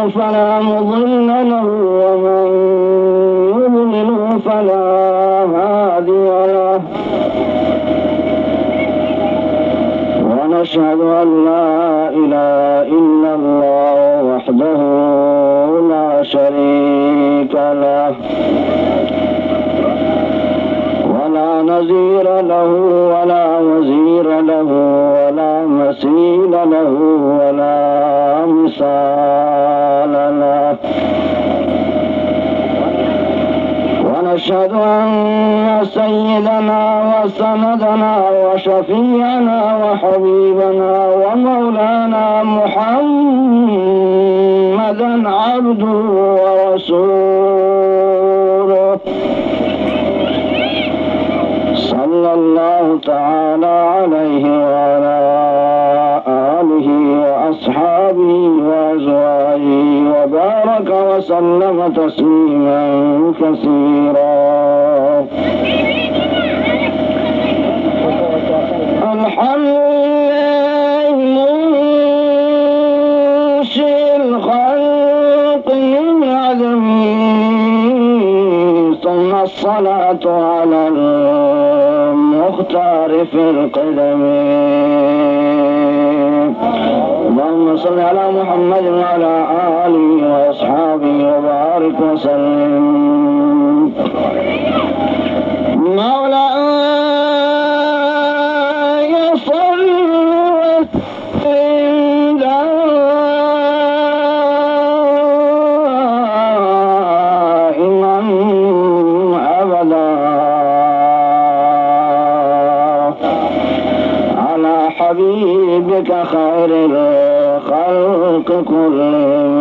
فلا مضل له ومن يضلل فلا هادي له ونشهد أن لا إله إلا الله وحده لا شريك له ولا نظير له ولا وزير له ولا مثيل له ولا مثال له ونشهد أن سيدنا وسندنا وشفيعنا وحبيبنا ومولانا محمدا عبده ورسوله صلى الله تعالى عليه وعلى آله وأصحابه وأزواجه وبارك وسلم تسليما كثيرا. الحمد لله منشئ الخلق من عدمه ثم الصلاة على المختار في القدم. اللهم صل على محمد وعلى آله وأصحابه وبارك وسلم. مولاي صل وسلم دائما أبدا على حبيبك خير الخلق كلهم.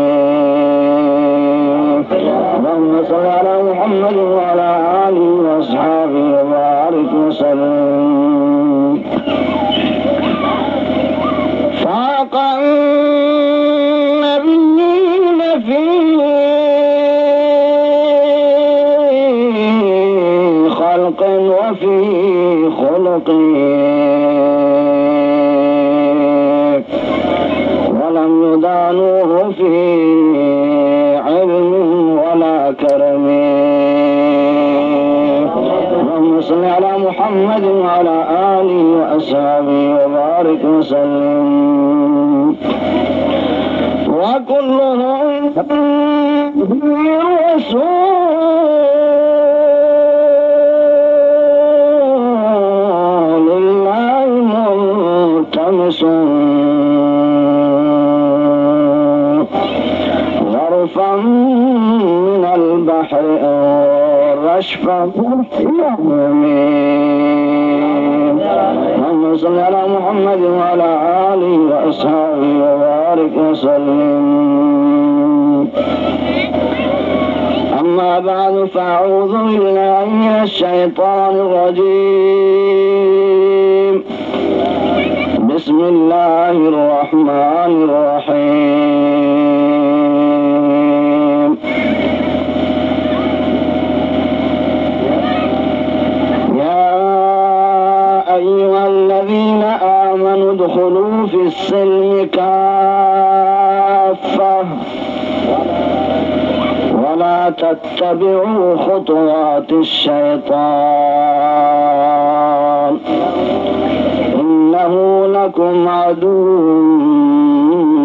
اللهم صل على محمد وعلى آله وأصحابه وبارك وسلم. فاق النبيين في خلق وفي خلق ولم يدانوه في علم ولا كرم. اللهم صل على محمد وعلى آله وأصحابه وبارك وسلم. وكلهم رسول الله ملتمس غرفا من البحر رشفا اللهم صل على محمد وعلى آله وأصحابه وبارك وسلم. أما بعد فأعوذ بالله من الشيطان الرجيم. بسم الله الرحمن الرحيم. يا أيها الذين آمنوا ادخلوا في السلم كافة ولا تتبعوا خطوات الشيطان إنه لكم عدو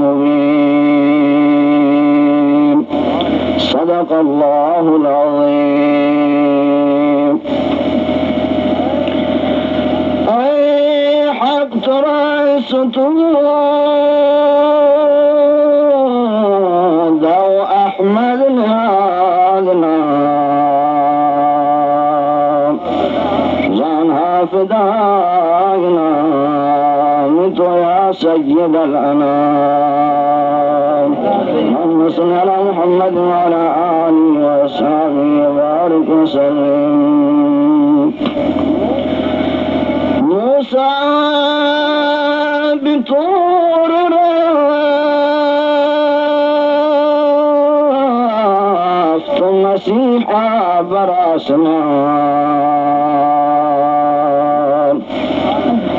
مبين. صدق الله العظيم. أي حق رأس دو أحمد الهادنا جانها فدانا مت يا سيد الأنام. اللهم صل على محمد وعلى آله وأصحابه وبارك وسلم. موسى بطور رفت مسيحا براسنا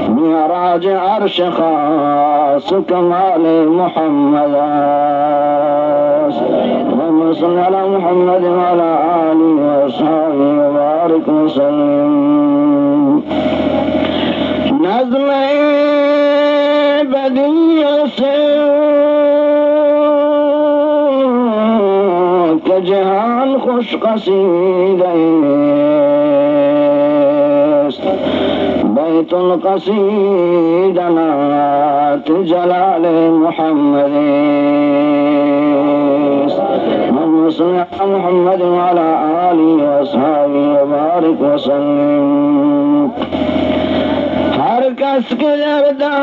معراج عرش خاص كمال محمد صل على محمد وعلى آله وأصحابه وبارك وسلم نظم بدیع سے کہ جہان خوش قصیدہ بیت القصیدہ نعت جلال محمد محمد وعلى آله وأصحابه وبارك وسلم ہر کس کے گردان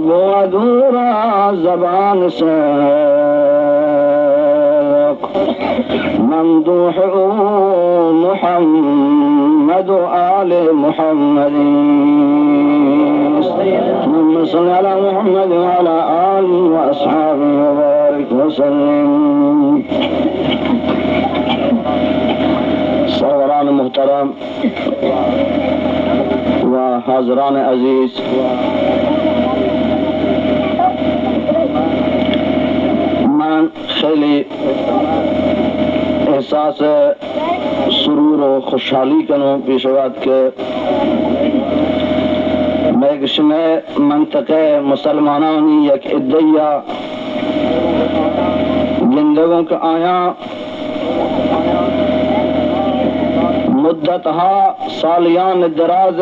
وہ ادھورا زبان سے ممدوح محمد آل محمد اللهم صل على محمد وعلى آله وأصحابه وبارك وسلم سروران محترم و حاضران عزیز من خیلی احساس سرور و خوشحالی کنوں پیش وقت کے میگشم منطقه مسلمانانی یک ادعیا زندگوں کے آیا مدتها سالیان دراز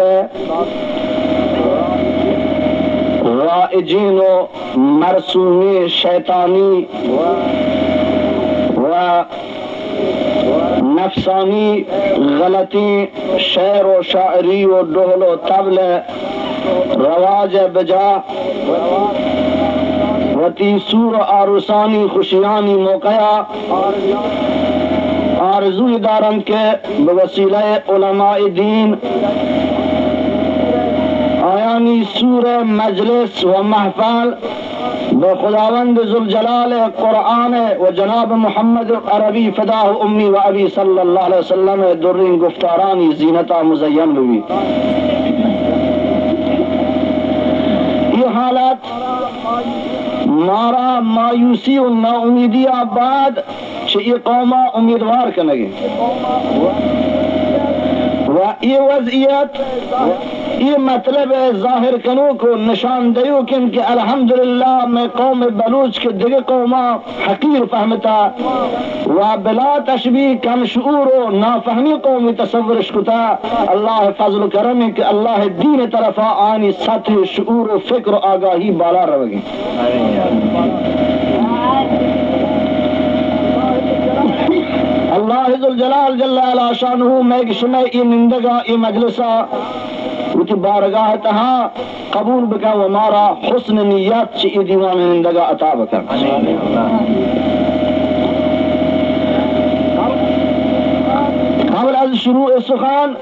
رائجین و مرسومی شیطانی و نفسانی غلطی شعر و شاعری و ڈھول و طبل رواج بجا وتی سور آرسانی خوشیانی موقعہ آرزوی دارن کے بوسیلہ علماء دین آیانی سور مجلس و محفل بخداوند ذوالجلال قرآن و جناب محمد عربی فداه امی و ابی صلی اللہ علیہ وسلم درین گفتارانی زینتا مزین ہوئی یہ حالت مارا مایوسی و ناامیدی بعد یہ قوما امیدوار کنگے و یہ وضعیت یہ مطلب ظاہر کنو کو نشان دیو کن کہ الحمدللہ میں قوم بلوچ کے دیگر قوما حقیر فہمتا و بلا تشبیح کم شعور و نافہمی قومی تصورش کتا اللہ فضل و کرم کہ اللہ دین طرفا آنی سطح شعور و فکر و آگاہی بالا روگی اللہ ذوالجلال جل علا شانہ میں شمع ای نندگا ای مجلسہ وتی بارگاہ تہا قبول بکا و مارا حسن نیت چی ای دیوان نندگا عطا بکا قبل از شروع سخن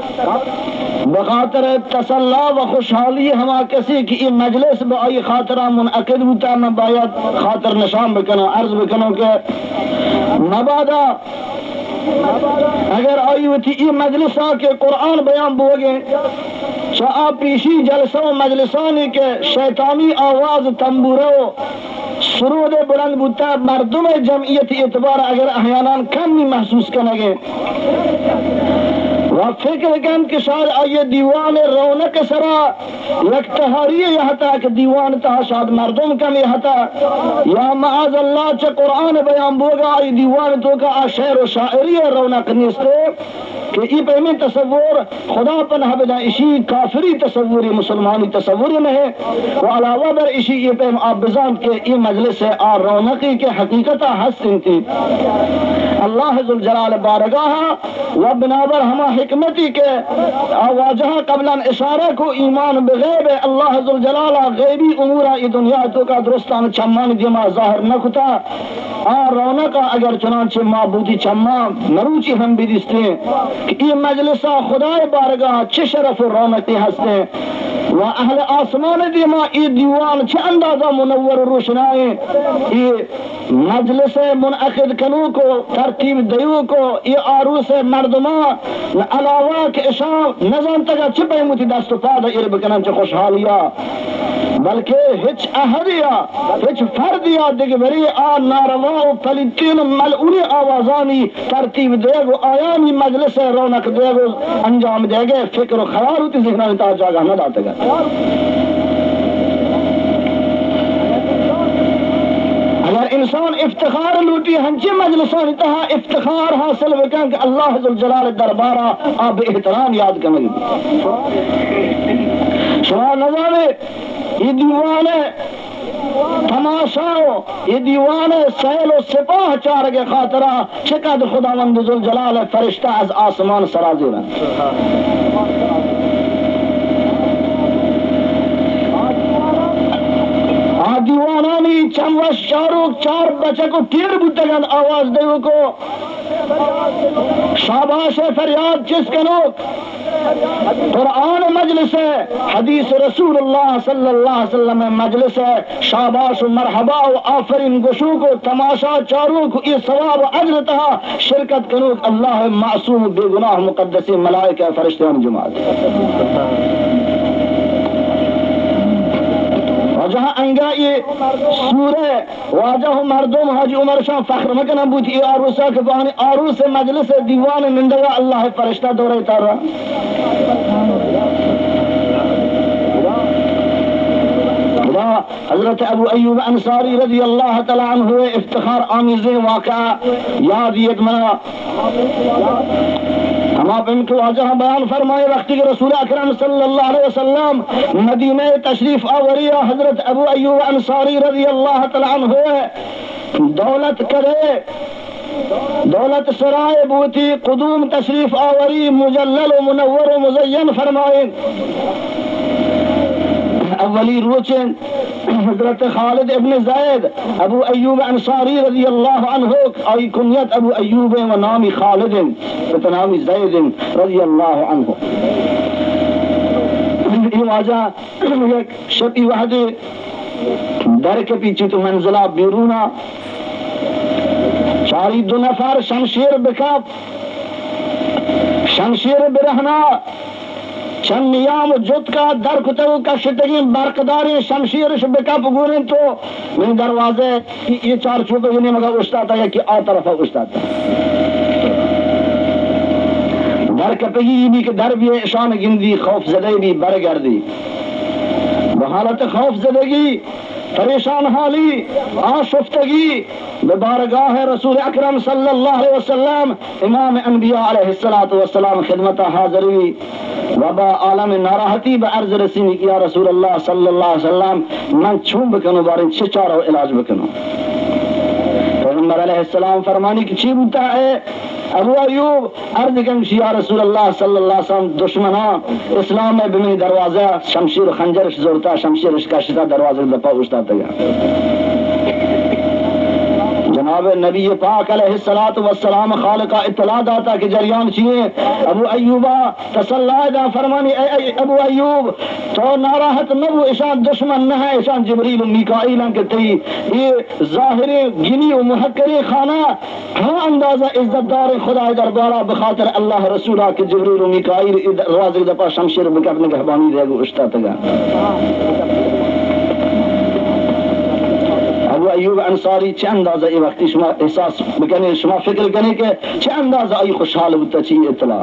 بخاطر تسلا و خوشحالی ہما کسی کی ای مجلس با ای خاطرہ منعقد ہوتا میں باید خاطر نشان بکنا عرض بکنوں کہ مبادا اگر آئی ہوتی ای مجلسہ کے قرآن بیان بوگے شاہ پیشی جلسہ و مجلسانی کے شیطانی آواز تنبورو سرود بلند بوتا مردم جمعیت اعتبار اگر احیانان کمی محسوس کنگے و فکر کن کہ شاید آئیے دیوان رونق سرا یک تہاری یہاں کہ دیوان تہا شاید مردم کم یہاں یا معاذ اللہ چا قرآن بیان بوگا آئی دیوان تو کا شعر و شاعری رونق نیستے کہ ای پہمی تصور خدا پناہ بدا اسی کافری تصوری مسلمانی تصوری میں ہے و علاوہ بر اسی ای پہم آپ بزاند کے ای مجلس سے آ رونقی کے حقیقتہ حسن تھی اللہ ذوالجلال بارگاہ و بنابر ہما حکمتی کے آواجہ قبلا اشارہ کو ایمان بغیب اللہ ذوالجلال غیبی امورہ ای دنیا تو کا درستان چمان دیما ظاہر نکتا رونقہ اگر چنانچہ معبودی چما مروچی ہم بھی دستے ہیں کہ ای مجلسہ خدای بارگاہ چھ شرف و رونقی ہستے و اہل آسمان دیما ای دیوان چھ اندازہ منور و روشنائیں ای مجلس منعقد کنو کو ترتیب دیو کو ای عروس مردمان علاوہ کے اشام نظام تک چھپے موتی دست و پادہ ارب کنن چھ خوشحالیا बल्कि हिच अहदिया हिच फर्दिया दिगबरी आ नारवा पलितीन मलउनी आवाजानी तरतीब देगो आयामी मजलिस रौनक देगो अंजाम देगे फिक्र ख्याल होती जिहना ता जगह न दातेगा अगर इंसान इफ्तिखार लूटी हंची मजलिसों तहा इफ्तिखार हासिल बकन कि अल्लाह जुल जलाल दरबारा आप एहतराम याद करेंगे शुमा नजारे ये दीवाने तमाशाओ ये दीवाने सैलो सिपाह चार के खातरा चिकद खुदावंद जुल जलाल फरिश्ता az आसमान सराजिर दीवानानी चमवश चारों चार बच्चे को टीर बुद्धगन आवाज दे को शाबाश फरियाद जिसके लोग कुरान मजलिस है हदीस रसूलुल्लाह सल्लल्लाहु अलैहि वसल्लम मजलिस है शाबाश मरहबा व आफरीन गुशू को तमाशा चारों को ये सवाब अजर तहा शिरकत करो अल्लाह मासूम बेगुनाह मुकद्दस मलाइका फरिश्ते जमात जहाँ अंगा ये सूरे वाजह मर्दुम हाजी उमर शाह फख्र मकन बूती आरूसा के बहाने आरूस मजलिस दीवान निंदगा अल्लाह फरिश्ता दौरे तारा हजरत अबू अय्यूब अंसारी रजी अल्लाह तआला अन्हु इफ्तिखार आमीज़ वाक़ा याद ये मना हम आप इनको वाजह बयान फरमाए वक्त के रसूल अकरम सल्लल्लाहु अलैहि वसल्लम मदीने तशरीफ आवरिया हजरत अबू अय्यूब अंसारी रजी अल्लाह तआला अन्हु दौलत करे दौलत सराय बूती कुदूम तशरीफ आवरी मुजल्लल मुनव्वर मुज़य्यन फरमाए अव्वली रोचन हजरत खालिद इब्न ज़ैद अबू अय्यूब अंसारी रज़ी अल्लाह अन्हु आई कुनियत अबू अय्यूब व नामी खालिद व नामी ज़ैद रज़ी अल्लाह अन्हु ये वाजा शबी वहदे दर के पीछे तो मंजिला बिरूना चारी दो नफर शमशीर बिकप शमशीर बिरहना चंद नियाम जुत का दर कुतु का शितगी बरकदारी शमशीर बेकप गुने तो मेरे दरवाजे ये चार चुप नहीं मगर उस्ताद है कि आ तरफ उस्ताद दर कपगी के दर भी शान गिंदी खौफ ज़दे भी बरगर्दी बहालत खौफ ज़दगी परेशान हाली आशुफ्तगी बारगाह रसूल अकरम सल्लल्लाहु अलैहि वसल्लम इमाम अनबिया अलैहिस्सलातु वस्सलाम खिदमत हाज़री वबा आलम नाराहती बअर्ज रसीनी किया रसूल अल्लाह सल्लल्लाहु अलैहि वसल्लम मन छूम बकनो बारे छिचारो इलाज बकनो पैगंबर अलैहिस्सलाम फरमानी की छी बुता है अबू अय्यूब अर्ज कंशी या रसूल अल्लाह सल्लल्लाहु अलैहि वसल्लम दुश्मना इस्लाम में बिमी दरवाजा शमशीर खंजर जोरता शमशीर का शिता दरवाजे दफा उस्ता तया जनाब नबी पाक अलैहिस्सलातु वस्सलाम खालिका इत्तला दाता के जरियान चाहिए अबू अय्यूबा तसल्ला फरमानी अबू अय्यूब तो नाराहत न वो ईशान दुश्मन न है ईशान जिब्रील मीकाईल के तई ये ज़ाहिर गिनी व मुहक्करी खाना हाँ अंदाजा इज्जतदार खुदा दरबारा बखातर अल्लाह रसूला के जिब्रील व मीकाईल दरवाजे दफा शमशीर बिकप ने कहबानी देगो उस्ता तगा अबू अय्यूब अंसारी चे अंदाजा ये वक्त शुमा एहसास बकने शुमा फिक्र करने के चे अंदाजा आई खुशहाल होता चाहिए इत्तला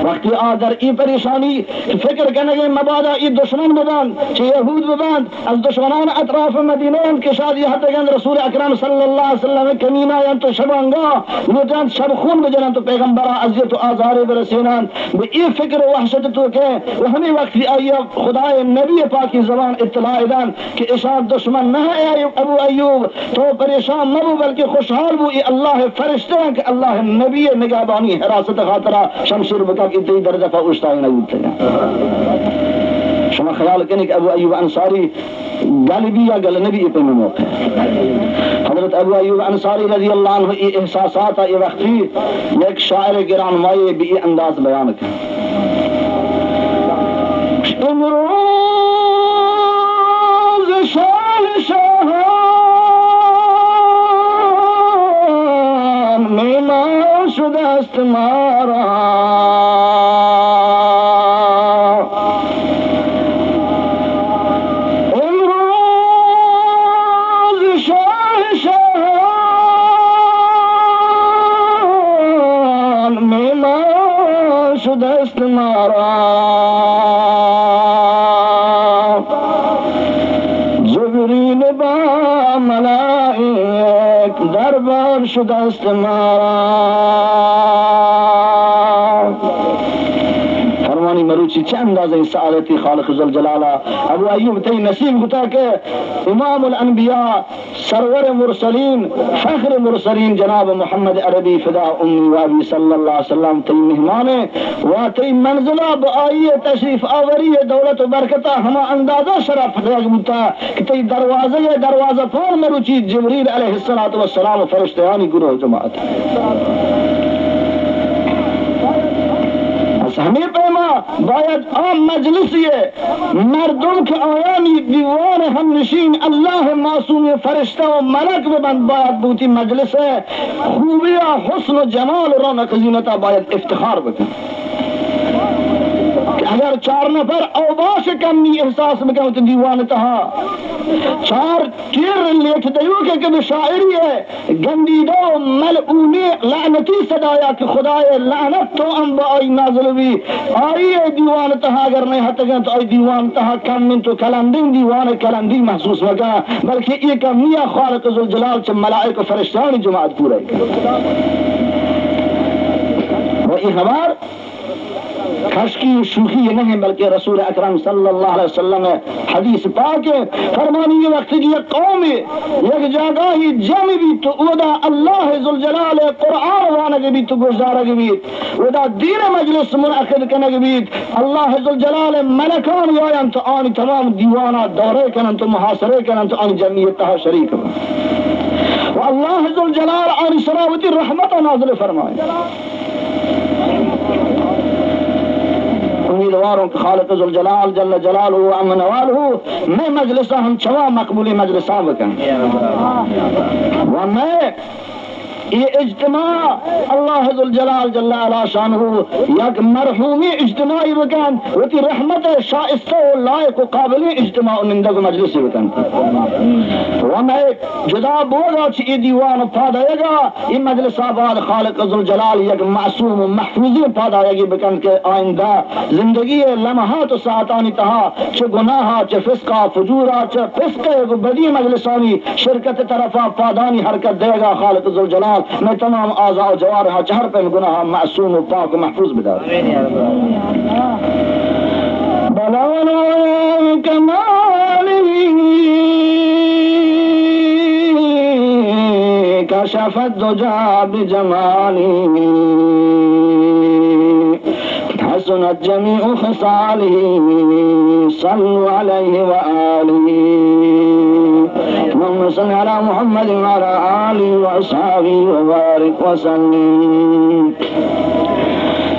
वक्त आदर ई परेशानी फिक्र करने के मबादा ई दुश्मन बबान चे यहूद बबान अज दुश्मनान अतराफ मदीना के शादी यहाँ तक रसूल अकरम सल्लल्लाहु अलैहि वसल्लम कमीना या तो शबंगा लोटान शब खून बजना तो पैगंबरा अज़ियत आज़ार बरसीनान बे ई फिक्र वहशत तो के वहनी वक्त आई खुदाए नबी पाक की ज़बान इत्तला इदान कि इशाद दुश्मन न है अबू अय्यूब तो परेशान न हो बल्कि खुशहाल वो अल्लाह फरिश्ते हैं कि अल्लाह नबी निगहबानी हिरासत खातरा शमशीर बका की तई दर दफा उस्ताद न उठते शमा ख्याल करने कि अबू अय्यूब अंसारी गालिबी या गल नबी पे में मौका हजरत अबू अय्यूब अंसारी रजी अल्लाह अन्हु ये एहसासात ये वक्ती एक शायर गिरान माये भी अंदाज बयान कर शुदस्त मारा شدست مارا فرمانی مروچی چه اندازه سعادتی خالق ذوالجلالہ ابو ایوب تی نصیب ہوتا کہ امام الانبیاء سرور مرسلین فخر مرسلین جناب محمد عربی فدا امی و ابی صلی اللہ علیہ وسلم تی مہمان و تی منزلہ بآئی تشریف آوری دولت و برکتہ ہما اندازہ شرف رگ بتا کہ تی دروازہ پر مروچی جبریل علیہ السلام فرشتیانی گروہ جماعت ہمیں پیما باید عام مجلسی مردم کے آیانی دیوان ہم نشین اللہ معصوم فرشتہ و ملک ببند باید بوتی مجلس ہے خوبیہ حسن و جمال و رونق زینتہ باید افتخار بکن اگر 4 نفر اوباش کمی احساس بکن تو دیوان تہا 4 تیر لیٹ دیو کہ کبھی شاعری ہے گندیدہ ملعونی لعنتی صدایا کہ خدای لعنت تو انبا آئی نازل بھی آئی دیوان تہا اگر نہیں ہتگن تو آئی دیوان تہا کم من تو کلندین دیوان کلندی محسوس بکن بلکہ یہ کمیہ خالق ذوالجلال چھ ملائک و فرشتانی جماعت پورا وہ یہ ہمار خشکی شوخی نہیں بلکہ رسول اکرم صلی اللہ علیہ وسلم حدیث پاک فرمانی یہ وقت کی قوم یک جگہ ہی جمع بھی تو ادا اللہ ذوالجلال قرآن وانگ بھی تو گزارگ بھی ادا دین مجلس منعقد کنگ بھی اللہ ذوالجلال ملکان یائن تو آنی تمام دیوانا دورے کنن تو محاصرے کنن تو آنی جمعیت تہا شریک و اللہ ذوالجلال آنی سراوتی رحمت نازل فرمائے امیدواروں کہ خالق ذوالجلال جل جلالہ و عم نوالہ میں مجلسہ ہم چوا مقبولی مجلسہ بکن و میں یہ اجتماع اللہ ذوالجلال جل علا شانہ یک مرحومی اجتماعی بکن وتی رحمت شائستہ و لائق و قابلی اجتماع نندگ مجلسی بکن و میں جدا بوگا چی ای دیوان پادائے گا ای مجلس آباد خالق ذوالجلال یک معصوم و محفوظی پادائے گی بکن کے آئندہ زندگی لمحات و ساعتانی تہا چھ گناہا چھ فسقا فجورا چھ فسق بدی مجلسانی شرکت طرفا پادانی حرکت دے گا خالق ذوالجلال میں تمام اعضاء و جوارحہ چہر پہ گناہ معصوم و پاک و محفوظ بدار بلانا کمالی کشفت دجا بجمالی حسنت جميع خصاله صلوا عليه وآله اللهم صل على محمد وعلى آله وأصحابه وبارك وسلم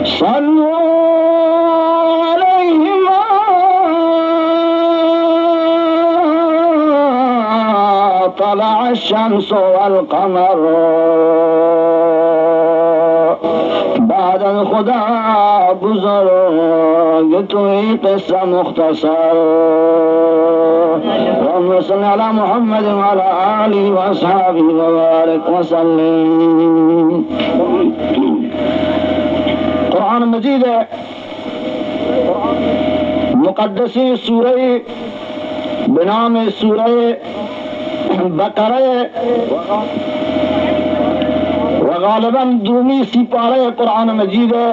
صلوا عليه ما طلع الشمس والقمر بعد الخدا بزرگ توی قصہ مختصر اللهم صل على محمد وعلى آله وأصحابه وبارك وسلم قرآن مجید مقدسی سورہ بنام سورہ بقرہ غالباً دومی سپارہ قرآن مجید ہے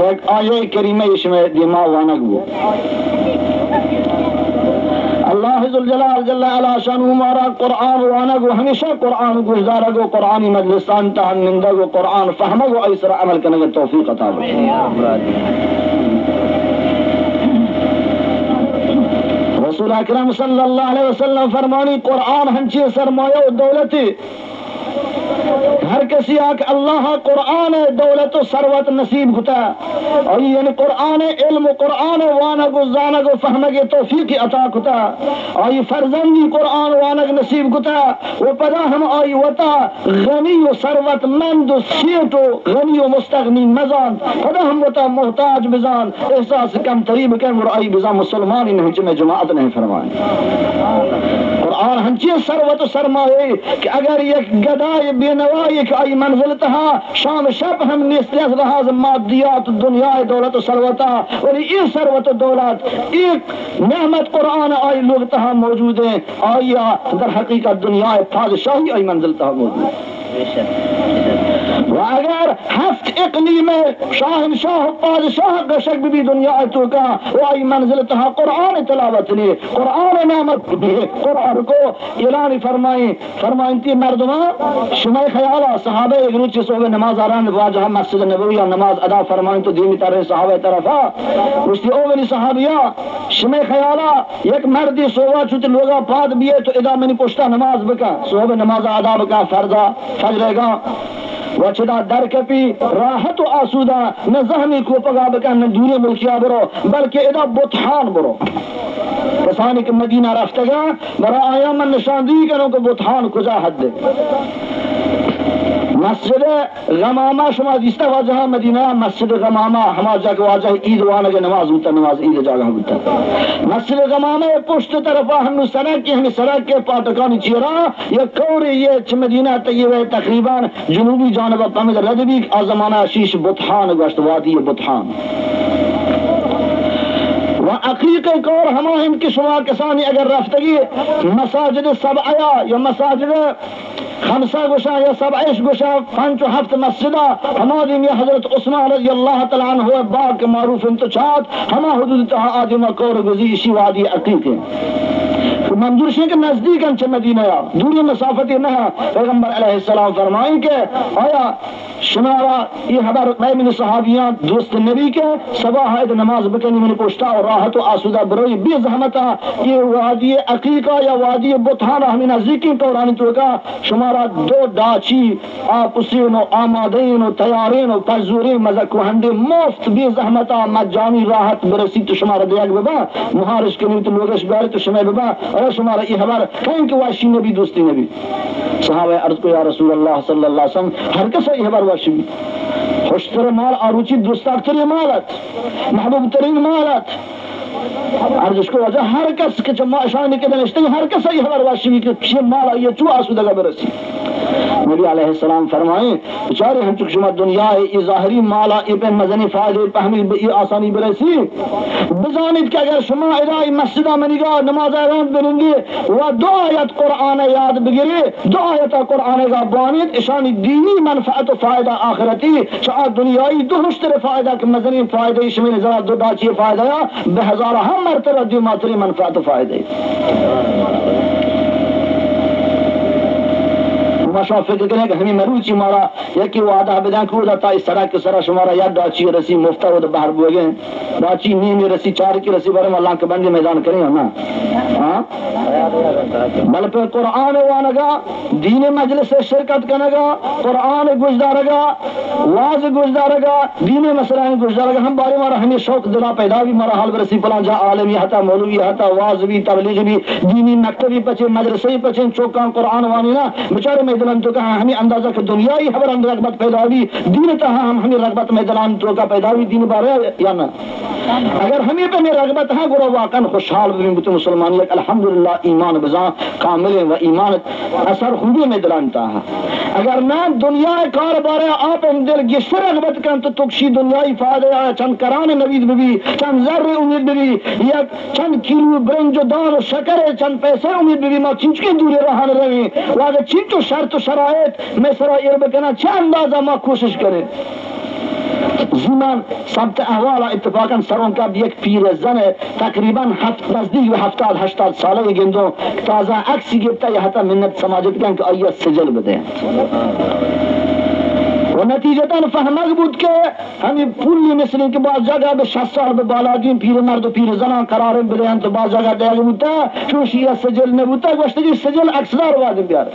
ایک آیہ کریمہ اس میں دماغ وانگ ہو اللہ ذوالجلال جل علا شانہ مارا قرآن وانگ ہمیشہ قرآن گزارگ و قرآنی مجلسان تہنندگ و قرآن فہمگ و ایسر عمل کرنے توفیق عطا رسول اکرم صلی اللہ علیہ وسلم فرمانی قرآن ہنچی سرمایہ و دولتی ہر کسی آکھ اللہ قرآن دولت و ثروت نصیب ہوتا اور یعنی قرآن علم و قرآن وانگ و زانگ و فہمگ توفیق عطا ہوتا اور فرزندی قرآن وانگ نصیب ہوتا وہ پدا ہم آئی وطا غنی و ثروت مند و سیٹ و غنی و مستغنی مزان پدا ہم وطا محتاج بزان احساس کم تریب کم اور آئی بزان مسلمانی نہیں چمیں جماعت نہیں فرمائیں कुरान हंची सरवत सरमाए कि अगर एक गदाई बेनवाई कि आई मंजिल तहा शाम शब हम निस्लियत रहाज मादियात दुनिया दौलत सरवता और ये सरवत दौलत एक नेमत कुरान आई लोग तहा मौजूद है आया दर हकीकत दुनिया फादशाही आई मंजिल तहा मौजूद अगर हफ्त इकली में शाहनशाह पादशाह गशक भी दुनिया तो का वाई मंजिल तहा कुरान तिलावत लिए कुरान नामत कुरान को ऐलान फरमाई थी मर्दमा शुमाय ख्याला सहाबे एक रुचि सोबे नमाज आरान वाजह मस्जिद नबवी नमाज अदा फरमाई तो दीनी तरह सहाबे तरफा उसकी ओवली सहाबिया शुमाय ख्याला एक मर्दी सोवा चुत लोगा पाद बिए तो इदा मैंने पुछता नमाज बका सोबे नमाज अदा बका फर्जा फजरेगा वचदा दर कपी राहत आसूदा न जहनी को पगा बका न दूरे मुल्किया बरो बल्कि इदा बुतहान बरो कसानी के मदीना रफ्तगा बरा आया मन निशानदी करो को बुतहान कुजा हद मस्जिद गमामा शुमा जिस्ता वाजह मदीना मस्जिद गमामा हमार जाके वाजह ईद वाना के नमाज होता नमाज ईद जागा होता मस्जिद गमामा पुष्ट तरफा हम सड़क के हम सड़क के पाटकानी चीरा ये कौरे ये मदीना तय्यब तकरीबन जनूबी जानब पमद रदबी आजमाना शीश बुतहान गश्त वादी बुतहान वह अकीक और हम इनकी शुमा कसानी अगर रफ्तगी मसाजिद सब आया या मसाजिद खमसा गुशा या सब ऐश गुशा पांच हफ्त मस्जिदा हमारी में हजरत उस्मान रज़ी अल्लाह तआला अन्हु बाग के मारूफ इंतशात हमा हुदूद तहा आदिमा कौर गुजी इसी वादी अकीक है मंजूर शेख के नजदीक अंच मदीना या दूरी मसाफती न पैगंबर अलैहिस्सलाम फरमाएं के आया शुमारा ये हबर मैंने सहाबियां दोस्त नबी के सबा है नमाज बकनी मैंने पूछता और राहत आसूदा बरोई बेजहमता ये वादी अकीका या वादी बुतहान हमें नजदीकी कौरानी तो का शुमारा दो डाची आपुसीनो आमादीनो तैयारीनो पजूरी मजक वहंदे मुफ्त बेजहमता मजानी राहत बरसी तो शुमारा दिया बाबा मुहारिश के तो लोगश बारे तो शुमार बाबा और शुमारा ये हबर कहीं के वाशी नबी दोस्ती नबी सहाबा अर्ज को या रसूल अल्लाह सल्लल्लाहु अलैहि वसल्लम हर कसा ये हबर वाशी खुशतर माल आरुचि दोस्तार मालत महबूब तरीन मालत अर्ज उसको वजह हर कस के जमा शान के दनश्ते हर कसा ये हबर वाशी के माल ये चुआ सुदगा बरसी नबी अलैहिस्सलाम फरमाए बेचारे हम चुक शुमा दुनिया ये ज़ाहिरी माला इबन मजनी फायदे पहमिल ये आसानी बरसी बजानिब के अगर शुमा इदाई मस्जिदा में निगाह नमाज आराम बनेंगे वह दो आयत कुरान याद बगिरे दो आयत कुरान का बानित इशानी दीनी मनफअत फायदा आखिरती चाह दुनियाई दो मुश्तर फायदा के मजनी फायदे इसमें जरा दो दाची फायदा बेहजार हम मरतबा दी मातरी मनफअत फायदे माशा फिक्र करें कि हमें मरूची मारा या कि वो आधा बिदा को जाता इस तरह के सरा शुमारा या डाची रसी मुफ्ता वो बाहर बोगे डाची नी रसी चार की रसी बारे में अल्लाह के बंदे मैदान करें ना हां बल पे कुरान वानगा दीन मजलिस से शिरकत करनेगा कुरान गुजदारेगा वाज गुजदारेगा दीन मसला गुजदारेगा हम बारे मारा हमें शौक दिला पैदा भी मारा हाल बरसी फला जा आलम हता मौलवी हता वाज भी तबलीग भी दीनी मकतबी पचे मदरसे पचे चौका कुरान वानी ना बेचारे में तो कहा हमें अंदाजा कि दुनिया ही खबर रगबत पैदा हुई दीन तहा हम हमें रगबत मैदान तो का पैदा हुई दीन बारे या ना अगर हमें पे में रगबत है गुरो वाकन खुशहाल बिन मुसलमानियत अल्हम्दुलिल्लाह ईमान बजा कामिल व ईमान असर खूबी मैदान तहा अगर ना दुनिया कार बारे आप हम दिल गिस रगबत kan तो तुक्षी दुनियाई फायदा चंद कराने नबीद भी चंद जर्रे उम्मीद भी या चंद किलो ब्रेंज दान शक्कर चंद पैसे उम्मीद भी मा चिंच के दूर रहने रहे वागे चिंचो शर्त शरायत में सरा इर्ब करना छह अंदाजा मा कोशिश करें ज़मान सबत अहवाल इत्तफाकन सरों का भी एक पीर जन तकरीबन नजदीक 70-80 साल गिंदो ताजा अक्सी गिरता यह था मिन्नत समाजत का आया सजल बदे वो नतीजतन फहमग बुद के हमें पूरी मिस्री के बाद जगह में 60 साल में बालागी पीर मर्द पीर जना करार बिले तो बाद जगह दे बुता चूशिया सजल ने बुता गोश्त की सजल अक्सर वाद प्यार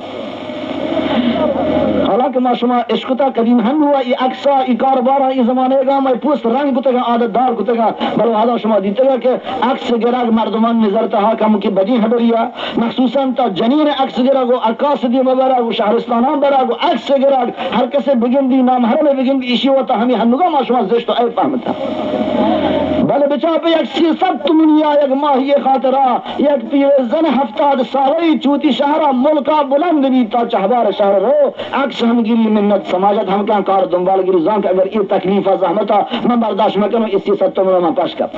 हालांकि माशुमा इश्कता कदीम हम हुआ ये अक्सा ये कारोबार ये जमाने का मैं पोस्ट रंग कुतेगा आदत दार कुतेगा बल आदा शुमा दीतेगा के अक्स गिराग मर्दमान नजरता हा कम की बदी हबरिया मखसूसन ता जनीन अक्स गिरागो अकास दी मबरा वो शहरस्ताना बरा वो अक्स गिराग हर कसे बिगिन दी नाम हर में बिगिन इशी होता हमें हनुगा माशुमा जिष्ट ऐ फहमता बल बचा पे एक सियासत तुमनिया एक माहिए खातरा एक पीर जन हफ्ताद सावई चूती शहरा मुल्का बुलंद भी ता चाहबार शहर हो अक्स हम गिरी मिन्नत समाजत हम क्या कार दुंबाल गिरी जान अगर ये तकलीफ जहमता मैं बर्दाश्त में करूं इसी सत्य में मैं पेश कर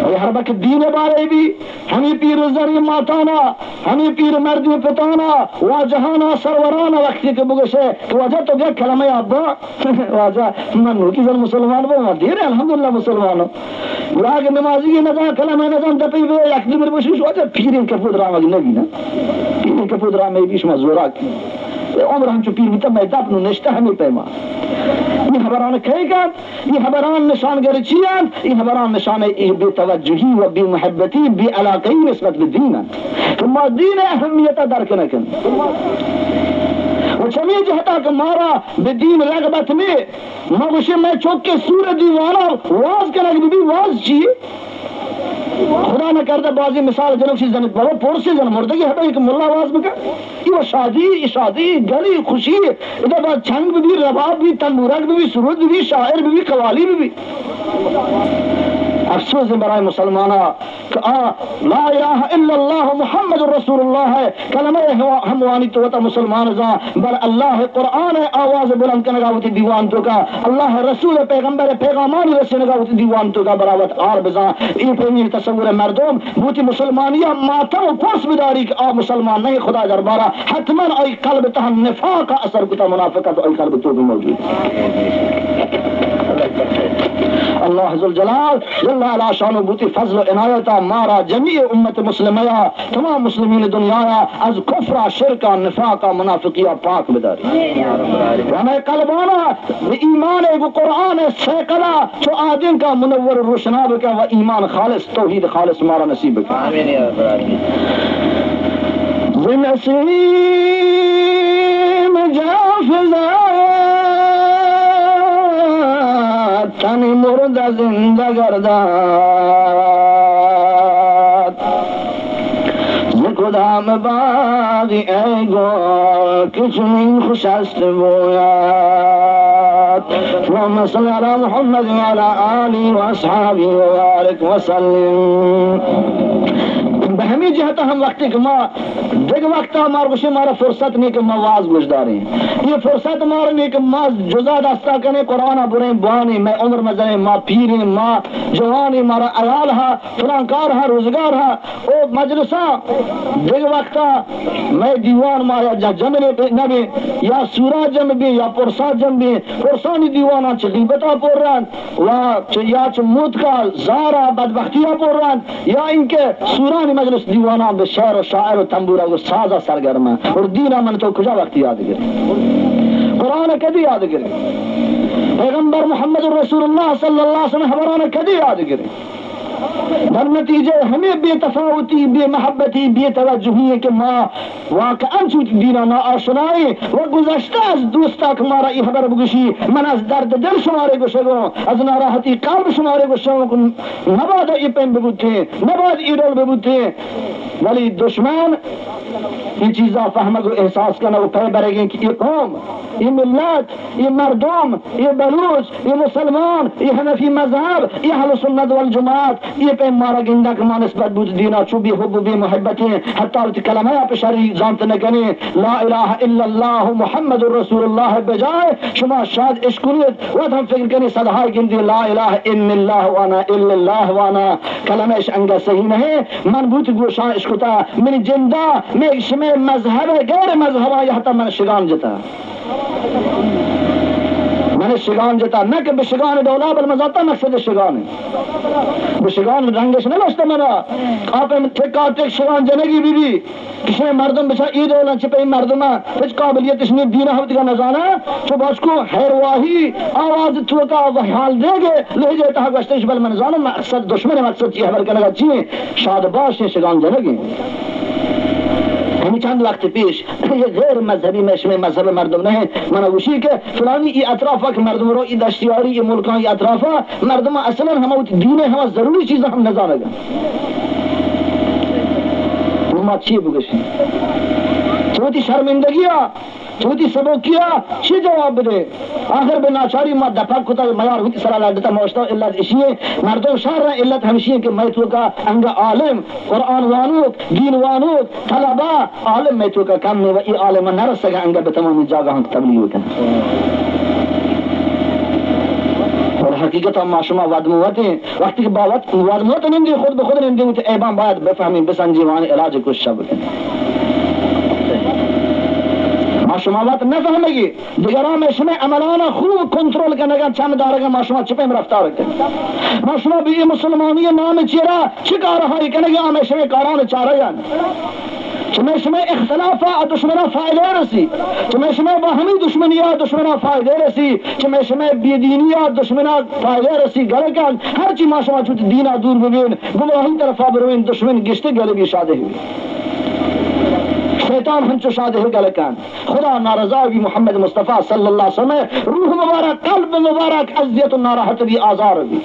और हर वक्त दीन बारे भी हमें पीर जरी माताना हमें पीर मर्द पिताना वा जहाना सरवराना वक्त के बुगशे वजह तो देख कलमे अब्बा वाजा मन की जन मुसलमान वो देर अल्हम्दुलिल्लाह मुसलमानो लाग नमाजी नजा कलमे नजा दपई वे अखली मेरे बशुश वजह पीर के पुदरा में नबी ना पीर के पुदरा में भी मजूरा की उम्र हम चुपीर भी तब मैं दापनु नष्टा हमें पैमा ये हबरान कहेगा ये हबरान निशान गरचियान ये हबरान निशान बेतवज्जुही व बेमहब्बती बेअलाक़ई निस्बत बिदीन तो दीन अहमियत दरक नकन वो चमी जहता कि मारा बिदीन रगबत में मगुशे मैं चौक के सूरज दीवाना वाज करक भी वाज चाहिए खुदा न करता बाजी मिसाल जनक सी जन बाबा पोर से जन मुर्दगी हटा एक मुल्ला आवाज में का ये शादी गली खुशी इधर बाद छंग भी रबाब भी तंबूरक भी सुरूद भी शायर भी कवाली भी अफसोस है बराए मुसलमाना ला इलाहा इल्लल्लाह मुहम्मदुर रसूलुल्लाह है कलमे हम वानी तो वता मुसलमान जा बल अल्लाह है कुरान है आवाज बुलंद करने का दीवान तो का अल्लाह है रसूल है पैगंबर है पैगामान रसने का दीवान तो का बरावत आर बजा ई प्रेमी तसव्वुर मर्दोम बूती मुसलमानिया माथा पोस बिदारी के आ मुसलमान नहीं खुदा दरबारा हतमन आई कल्ब तह निफाक का असर कुता मुनाफिकत और कल्ब तो भी मौजूद अल्लाह जुल जलाल जल्ला अला शानु बूती फजल इनायता मारा जमी उम्मत मुस्लिमया तमाम मुस्लिमीन दुनियाया अज कुफ्रा शिरका निफाका मुनाफिकिया पाक बिदारी हमें कलबाना ईमान है वो कुरान है सैकड़ा जो आदिम का मुनव्वर रोशनाब का व ईमान खालिस तौहीद खालिस मारा नसीब का आमीन या रब्बल आमीन नसीम जाफिजा तनी मुर्दा जिंदा गर्दात खुदा में बागी ऐगो किचनी खुशस्त बोयात वम्मा सल्ली अला मुहम्मद व अला आलिहि व अस्हाबिहि व बारिक व सल्लिम बहमी जहता हम वक्त देख वक्त हमारे कुछ हमारा फुर्सत नहीं कि मवाज गुजदारे ये फुर्सत मारने के माँ जुजा दस्ता करने कुरान बुरे बानी मैं उम्र में जाए माँ पीरी माँ जवानी मारा अयाल हा फलांकार हा रोजगार हा ओ मजलिसा देख वक्त मैं दीवान मारा जा जमने नबी या सूरा जम भी या पुरसा जम भी पुरसानी दीवाना चली बता पोर रहा या मूत का जारा बदबख्तिया पोर रहा या इनके सूरानी मजलिस दीवाना बेशर और शायर और तंबूरा वो साजा सरगर्मा और दीना मन तो कुछ वक्त याद करे कुरान कदी याद करे पैगंबर मोहम्मद रसूलुल्लाह सल्लल्लाहु अलैहि वसल्लम हमारा कदी याद करे बल नतीजे हमें बेतफावती बेमहब्बती बेतवज्जुही के माँ वाक़ अंशुत दीना ना आशनाई वो गुज़श्ता दोस्ता हमारा ये खबर बुगशी मन अज दर्द दिल शुमारे को शगो अज नाराहती काल्ब शुमारे को शगो नबाद ये पेन बेबुते नबाद ईडल बेबुते वली दुश्मन ये चीज़ा फहमग एहसास करना वो कह बरेगे कि ये कौम ये मिल्लत ये मर्दोम ये बलूच ये मुसलमान ये हनफी मजहब ये अहले सुन्नत वल जमात ये पे मारा गिंदा के मानस्बत बुद दीना चुबी हुब भी मोहब्बतें हत्ता कलमा पे शरी जानते न कने ला इलाहा इल्लल्लाह मुहम्मदुर रसूलुल्लाह बजाय शुमा शाद इश्कुलियत वो हम फिक्र कने सदहा गिंदी ला इलाहा इल्लल्लाह वाना इल्लल्लाह वाना कलमा इस अंग सही नहीं मन बुत गोशा इश्कुता मेरी जिंदा में शमे मजहब गैर मजहब यहता मन शिगान जता मैंने शिगान जता न कि बिशगान दौला बल मजाता मकसद शिगान बिशगान रंगश न लस्ता मना आप ठेका टेक शिगान जनेगी बीबी किसी मर्दम बिछा ईद औला छिपे मर्दमा कुछ काबिलियत इसने दीना हफ्ते का नजाना तो बस को हैरवाही आवाज तो का हाल देगे ले जाता है गश्तिश बल मन जानो मकसद दुश्मन मकसद चीज हबल करना चाहिए शादबाश शिगान जनेगी यानी चंद वक्त पेश ये गैर मजहबी में मजहब मर्दम नहीं मना उसी के फलानी ये अतराफा के मर्दम रो ये दश्तियारी ये मुल्का ये अतराफा मर्दम असलन हम दीन हम जरूरी चीज़ हम न जानेगा वो अच्छी बुगशी छोटी शर्मिंदगिया छोटी सबोकिया शी जवाब दे आखिर बेनाचारी मा दफक होता मयार हुई सरा लगता मौजता इल्लत इशिए मर्दों शार इल्लत हमशिए के मैथु का अंग आलिम कुरान वानो दीन वानो तलबा आलिम मैथु का काम में वही आलिम नरस का अंग बतमाम जगह हम तबलीग होता और हकीकत हम माशूमा वादमुवते वक्त के बाद वादमुवते नहीं खुद ब खुद नहीं होते ऐबान बाद बेफहमी बेसंजीवान इलाज कुछ शब्द माशूमात न फहमेगी दिगरा में इसमें अमलाना खूब कंट्रोल करने का चमदार का माशूमा चिपे में रफ्तार रखे माशूमा भी मुसलमानी नाम चेरा चिका रहा है कहने का हमें इसमें कारान चारा जान तुम्हें इसमें इख्तलाफा दुश्मना फायदे रसी तुम्हें इसमें बाहमी दुश्मनिया दुश्मना फायदे रसी तुम्हें इसमें बेदीनिया दुश्मना फायदे रसी गले का हर चीज माशूमा छुट दीना दूर बबीन गुमराही तरफा बरवीन दुश्मन गिश्ते गले की शादी हुई शैतान हम चुशाद है गलकान खुदा नाराजा भी मोहम्मद मुस्तफ़ा सल्लल्लाहु अलैहि वसल्लम रूह मुबारक कल्ब मुबारक अज़ियत नाराहत भी आज़ार भी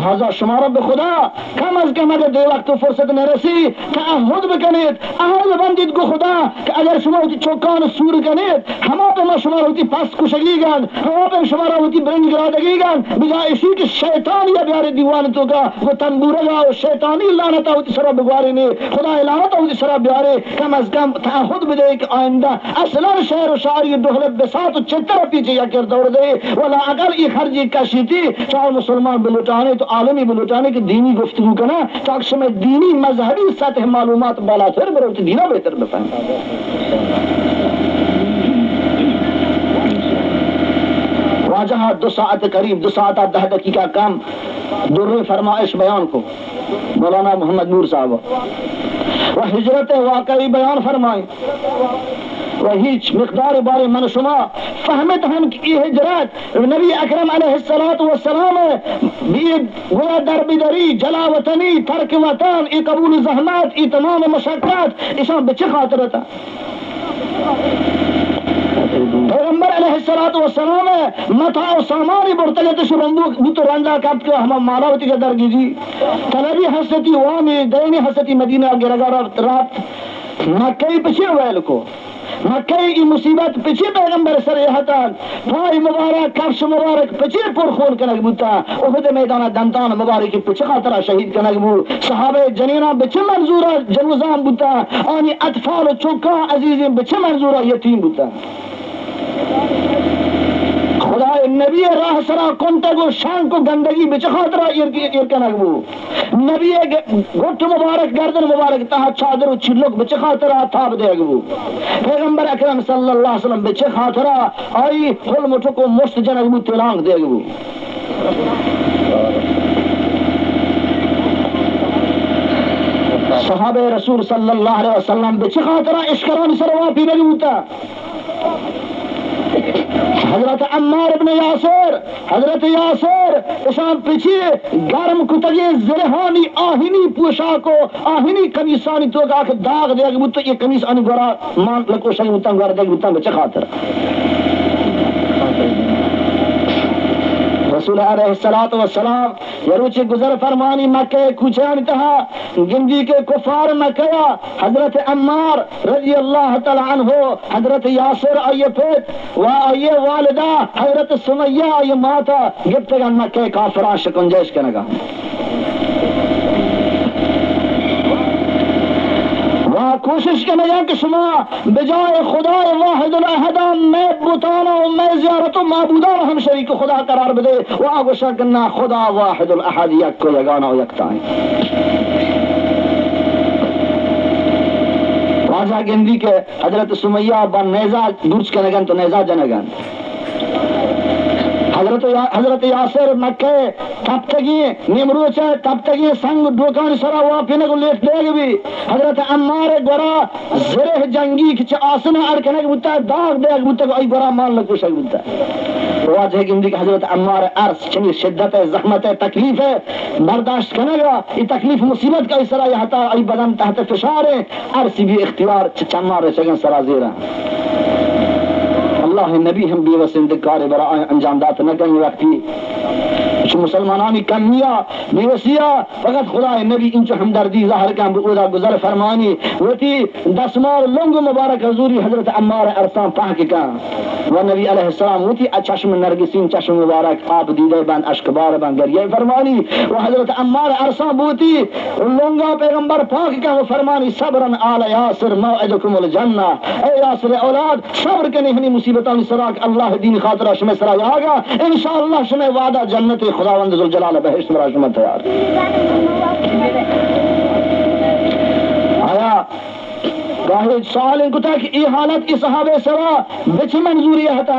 लिहाजा शुमारा खुदा कम अज कम अगर दे वक्त फुर्सत न रसी तअहुद बकनेत अहद बंदित को खुदा कि अगर शुमा होती चौकान सूर कनेत हमा पे मा शुमार होती पास कुशगीगान हमा पे शुमारा होती ब्रंज गिरादगीगान बिजा इसी के शैतान या प्यारे दीवान तो का वो तंबूरगा और शैतानी लानत होती सरा बगवारी ने खुदा लानत होती सरा प्यारे कम अज कम तअहुद बदे एक आइंदा असलन शहर और शारी दोहले बेसात चित्तर पीछे या कर दौड़ दे वाला अगर ये खर्जी कशीती चाहे मुसलमान बिलुटाने तो आलमी बुलुटाने की दीनी गुफ्तगू करना ताकि में दीनी मजहबी सतह मालूमात बाला फिर बरोत दीना बेहतर बताएं वाजह 2 सात करीब 2 सात 10 दकीका कम दुर्र फरमाइश बयान को मौलाना मोहम्मद नूर साहब वह हिजरत वाकई बयान फरमाए वही मिकदार बारे मनशुमा फहमत हम की हिजरत नबी अकरम अलैहिस्सलातु वस्सलाम भी गोया दरबिदरी जला वतनी तर्क वतन ई कबूल जहमत ई तमाम मशक्कत इसा बच्चे खातिर था पैगंबर अलैहिस्सलातु वस्सलाम मता और सामान बर्तगत शुरंदू बुत रंदा काट के हम मालावती के दरगी जी तलबी हसती वामी दैनी हसती मदीना गिरगारा रात मक्के पीछे वेल को मक्के की मुसीबत पीछे पैगंबर सर हतान भाई मुबारक कफ्श मुबारक पीछे पुरखोन कनक बुता उहद मैदान दंतान मुबारक की पीछे खातरा शहीद कनक बु सहाबे जनीना पीछे मंजूरा जलवजाम बुता आनी अतफाल चौका अजीज पीछे मंजूरा यतीम बुता खुदा नबी राह सरा कोंटगो शान को गंदगी बिच खातरा इरकनगबू नबी गोट मुबारक गर्दन मुबारक ता चादर छिलक बिच खातरा थाप देगबू पैगंबर अकरम सल्लल्लाहु अलैहि वसल्लम बिच खातरा आई हुल मुठ को मुस्त जनगबू तिलांग देगबू सहाबे रसूल सल्लल्लाहु अलैहि वसल्लम बिच खातरा इश्करान सरवा पी देगबूता हजरत अम्मार इब्न यासिर हजरत यासिर इशाम पीछे गर्म कुतगे ज़रहानी आहिनी पोशाको आहिनी कमीसानी तो का दाग दे बुत ये कमीज अनगरा मान लको शग बुत अंगर दे बुत बच्चा खातर रसूल अलैहिस्सलातु वस्सलाम यरुचे गुजर फरमानी मक्के कुचान तहा गिंदी के कुफार मक्का हजरत अम्मार रजी अल्लाह तआला अन्हु हजरत यासिर आये पेट व आये वालिदा हजरत सुमैया आये माता गिफ्तगन मक्के काफिरा शिकंजेश कनगा कोशिश करने कि शुमा बजाय खुदा वाहिदुल अहद मैं बुताना मैं ज़ियारत माबूदा हम शरीक खुदा करार दे वह गुस्सा करना खुदा वाहिदुल अहद यक को यगाना यकता है राजा गिंदी के हजरत सुमैया बन नेजा दुर्ज कनेगन तो नेजा जनगन हजरत यासिर मक्के तब तगी निमरूच तब तगी संग दुकान सरा हुआ पीने को लेट देग भी हजरत अम्मार गोरा ज़रह जंगी किच आसना अड़कने के बुता दाग देग बुता को आई गोरा मान लग कुछ बुता वाजह गिंदी की हजरत अम्मार अर्स चनी शिद्दत है, जहमत है, तकलीफ है, बर्दाश्त करेगा। ये तकलीफ मुसीबत का इस तरह यहता आई बदन तहत फिशार है, अर्स भी इख्तियार चम्मार सगन सराजेरा। अल्लाह नबी हम बेवसिंदकार बरा अंजाम दात न कहीं वक्ती मुसलमानी कमिया बेवसिया फकत खुदा नबी इंच हमदर्दी ज़ाहिर का उदा गुजर फरमानी वती दसमार लोंग मुबारक हजूरी हजरत अम्मार अरसां पाक का व नबी अलैहि सलाम वती चश्म नरगिसीन चश्म मुबारक आप दीदे बन अश्कबार बन गरिया फरमानी व हजरत अम्मार अरसां बूती लोंगा पैगंबर पाक का वो फरमानी सब्रन आल यासिर मौइदकुमुल जन्ना। ए यासिर औलाद सब्र के नहीं मुसीबतों सराक अल्लाह दीन खातिर शमे सरा आगा इंशाअल्लाह शमे वादा जन्नत खुदावंद जुल जलाल बहिश्त में राजमत तैयार आया गाहे साल को तक ये हालत की सहाबे सवा बिच मंजूरी हता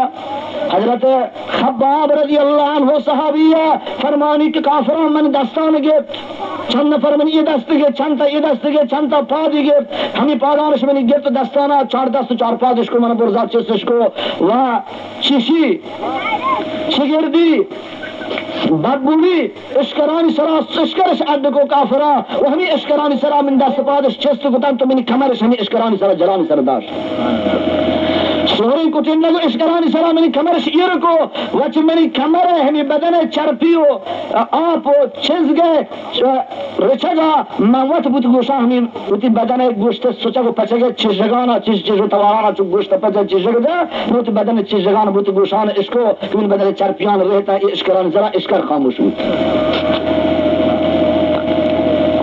हजरत खब्बाब रजी अल्लाह अन्हु सहाबिया फरमानी के काफरा मन दस्तान गे चंद फरमान ये दस्त गे चंद ये दस्त गे चंद पाद गे हमें पादानश में गे तो दस्ताना चार दस्त चार पाद इसको मन बुरजा इसको वह शिशी शिगिर्दी बदबूवी इश्करानी सरा इश्करश अड्ड को काफरा वो हमें इश्करानी सरा मिन दस्त पादश चेस्त को तो मिन कमरश हमें इश्करानी सरा जलानी सरदाश सोरी को तीन लगो इश्करानी सरा मिन कमरश ईर को वच मिन कमर है हमें बदन चरपियो आप चेज गए रचगा मवत बुत गोशा हमें उती बदन गोश्त सोचा को पचगे चिजगाना चिज चिज तवारा चु गोश्त पच चिजगा उती बदन चिजगाना बुत गोशान इसको मिन बदन चरपियान रहता है इश्करानी सरा इश्कर खामोश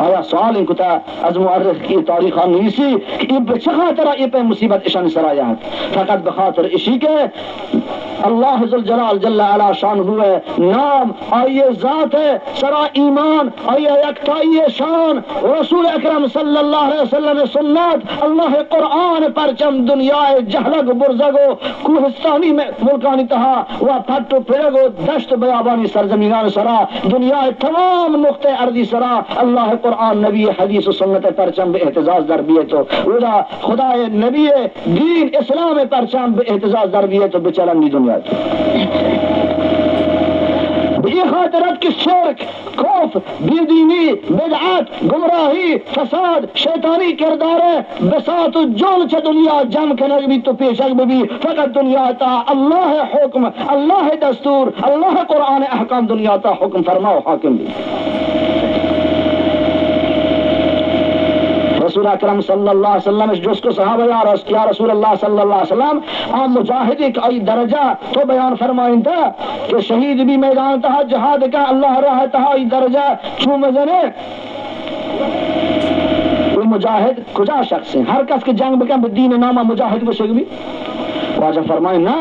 आया सवाल इनको था आज मुअर्रिख की तारीख नीसी कि बचखा तरह ये पे मुसीबत इशान सराया फकत बखातर इसी के अल्लाह जुल जलाल जल्ला अला शान हुए नाम आइए जात है सरा ईमान आइए यकताई शान रसूल अकरम सल्लल्लाहु अलैहि वसल्लम सुन्नत अल्लाह कुरान परचम दुनियाए जहलग बुरजगो कुहिस्तानी में मुल्कानी तहा व फट्टो पेगो दश्त बयाबानी सरजमीनान सरा दुनियाए तमाम नुक्ते अर्दी सरा अल्लाह कुरान नबी हदीस सुन्नत परचम बे एहतजाज दरबिए तो उदा खुदा नबी दीन इस्लाम परचम बे एहतजाज दरबिए तो बेचलन दुनिया ये खातिरत की शिर्क खौफ बेदीनी बिदअत गुमराही फसाद शैतानी किरदार है बसात जोल च दुनिया जम के नबी तो पेशक भी फकत दुनिया ता अल्लाह हुक्म अल्लाह दस्तूर अल्लाह कुरान अहकाम दुनिया ता हुक्म फरमाओ हाकिम भी रसूल अकरम सल्लल्लाहु अलैहि वसल्लम जिसको सहाबा या रसूल अल्लाह सल्लल्लाहु अलैहि वसल्लम आ मुजाहिद का आई दर्जा तो बयान फरमाइन था कि शहीद भी मैदान था जहाद का अल्लाह राह था आई दर्जा छू मजने कोई मुजाहिद कुजा शख्स है हर कस के जंग बका दीन नामा मुजाहिद बशक भी वाजा फरमाए ना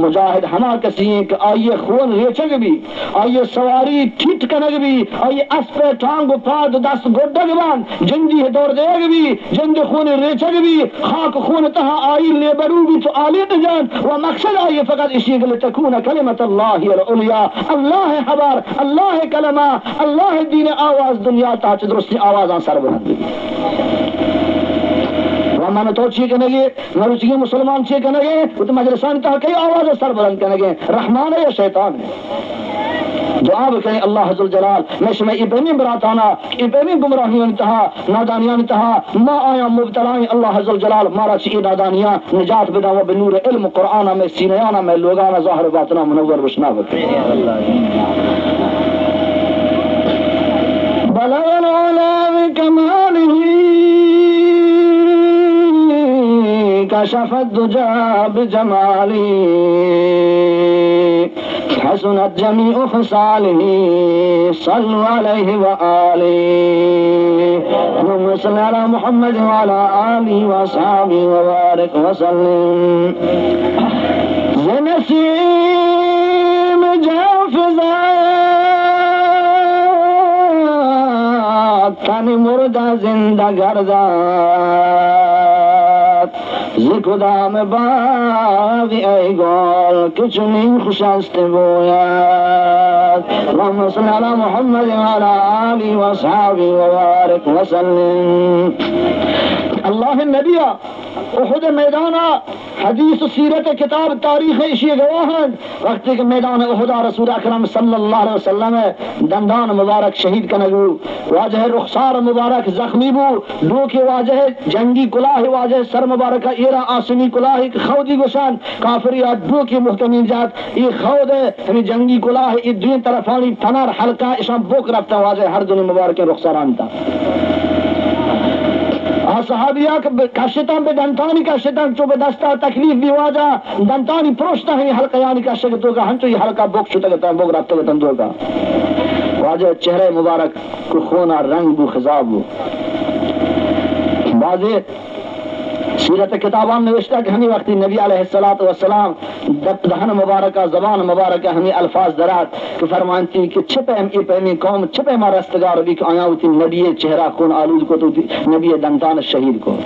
मुजाहिद हमा कसी के आइए खून रेचग भी आइए सवारी ठिठ कनग भी आइए अस्पे टांग पाद दस गोडग बान जंजी है दौड़ देग भी जंज खून रेचग भी खाक खून तहा आई लेबरू भी तो आले त जान व मकसद आइए फकत इसी के लिए तकून कलिमत अल्लाह अल उलिया अल्लाह खबर अल्लाह कलमा अल्लाह दीन आवाज दुनिया ता दुरुस्त आवाज सर बुलंद मन तो ची कनेगे मरुची मुसलमान ची कनेगे वो तो मजलिसान ता कई आवाज सर बुलंद कनेगे रहमान है या शैतान है दुआ करें अल्लाह जुल जलाल मैं शमे इबनी बराताना इबनी गुमराही इंतहा नादानियां इंतहा मा आया मुब्तलाई अल्लाह जुल जलाल मारा ची नादानियां निजात बिदा व बिनूर इल्म कुरान में सीनायाना में लोगाना ज़ाहिर बातना मुनव्वर बशना बलगन अला कमालिही कशफत दुजा बिजमाली हसनत जमीउ खसालिही सल्लु अलैहि व आलिही अल्लाहुम्मा सल्लि अला मुहम्मद व अला आलिहि व अस्हाबिहि व बारिक व सल्लिम ज़नसीम जाफ़िज़ा तन मुर्दा जिंदा गर्दा खुदा में बाग ऐ गोल किचनी खुशास्ते बोया अल्लाहुम्मा सल्लि अला मुहम्मद व अला आलिहि व अस्हाबिहि व बारिक व सल्लिम अल्लाह नबिया उहुद मैदाना हदीस सीरत किताब तारीख इसी गवाहन वक्त के मैदान उहुद रसूल अकरम सल्लल्लाहु अलैहि वसल्लम दंदान मुबारक शहीद कनगु वाजह रुखसार मुबारक जख्मी बु दो के वाजह जंगी कुलाह वाजह सर मुबारक एरा आसमी कुलाह खौदी गुशान काफरी दो के मुहकमी जात ये खौद है जंगी कुलाह ये दुई तरफानी फनर हल्का इशाम बोक रफ्ता वाजह हर दुन मुबारक रुखसारान था सहाबिया कशितां पे दंतानी कशितां चुप दस्ता तकलीफ भी वाजा दंतानी प्रोष्टा है हल्का का शगतो का हंचो हल्का बोक छुता बोक रफ्ता तंदो का वाजह चेहरे मुबारक को खूना रंग बु खिजाब वाजे सीरत किताबान नविश्ता कि हमें वक्ती नबी अलैहिस्सलातु वस्सलाम दहन मुबारक जबान मुबारक हमें अल्फाज दरात कि फरमानती कि छिपे ई पैमी कौम छिपे मा रस्तगार भी आया होती नबी चेहरा खून आलूद को तो नबी दंतान शहीद को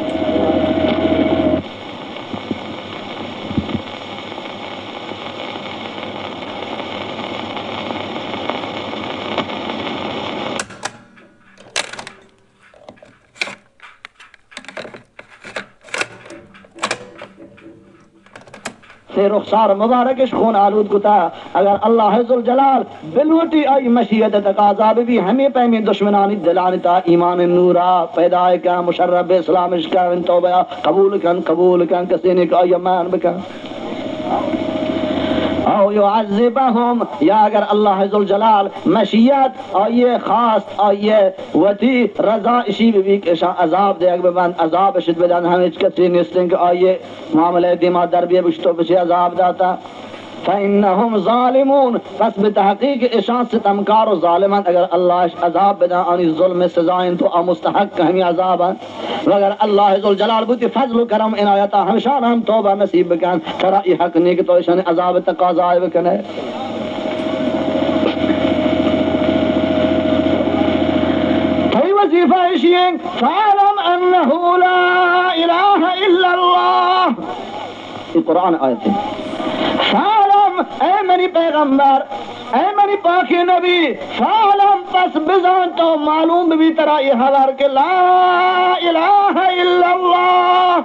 रुखसार मुबारक खून आलूद कुता अगर अल्लाह जुल जलाल बिलवटी आई मशीयत तकाजा भी हमें पैमी दुश्मनानी दिलानिता ईमान नूरा पैदा का मुशर्रफ इस्लाम इश्का तौबा कबूल कन कसीने का यमान बका युअज़्ज़िबहुम या अगर अल्लाह जुल जलाल मशीयत और ये खास और ये वती रजा इसी भी अजाब दे बंद अजाब शिद बदन हम इसके निस्तिंग और ये मामले दिमा दरबिय बुश्तो पे अजाब दाता फ़इन्नहुम ज़ालिमून बस बेतहक़ीक़ इशान से तमकार और ज़ालिमन अगर अल्लाह अजाब बना अनि जुल्म सजाएं तो मुस्तहक़ हमें अजाब है अगर अल्लाह जुल जलाल बुती फज़ल करम इनायत हमेशा हम तौबा नसीब बकन करा ई हक ने कि तो इशान अजाब तकाज़ा बकने कई वजीफा इशियन फ़अलम अन्नहु ला इलाहा इल्लल्लाह ये कुरान आयत है ऐ मेरी पैगंबर ऐ मेरी पाकी नबी फालम बस बिजान तो मालूम भी तरह ये हवार के ला इलाहा इल्लल्लाह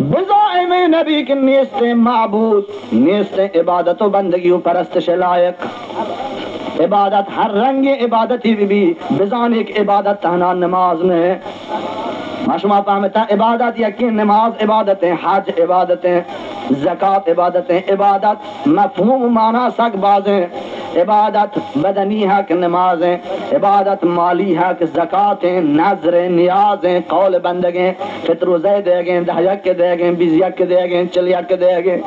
बिजा ऐ मेरी नबी के नेस्ते माबूद नेस्ते इबादत व बंदगी परस्त लायक इबादत हर रंग इबादत ही भी बिजान एक इबादत तहना नमाज में मशमा पामता इबादत यकीन नमाज इबादतें हज इबादतें ज़कात इबादतें इबादत मफ़हूम माना सक बाज़ें इबादत बदनी हक नमाजें इबादत माली हक ज़कातें नज़रें नियाज़ें कौल बंदगें फित्रुज़े देगें दहयक के देगें बिज़यक के देगें चलियक के देगें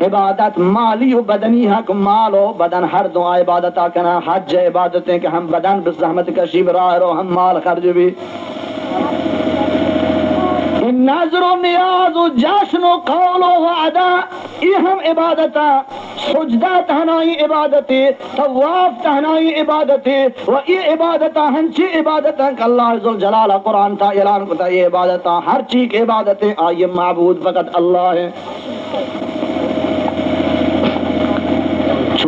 इबादत माली व बदनी हक माल हो बदन हर दुआ इबादत करना हज इबादतें कि हम बदन बिज़हमत कशी बरा रो हम माल खर्च भी नज़रो नियाज जश्न कौलो वादा ये हम इबादता सुजदा तहनाई इबादते तवाफ तहनाई इबादते व ये इबादता हंची इबादता अल्लाह जुल जलाल कुरान था ऐलान करता ये इबादता हर चीज इबादतें आये माबूद फकत अल्लाह है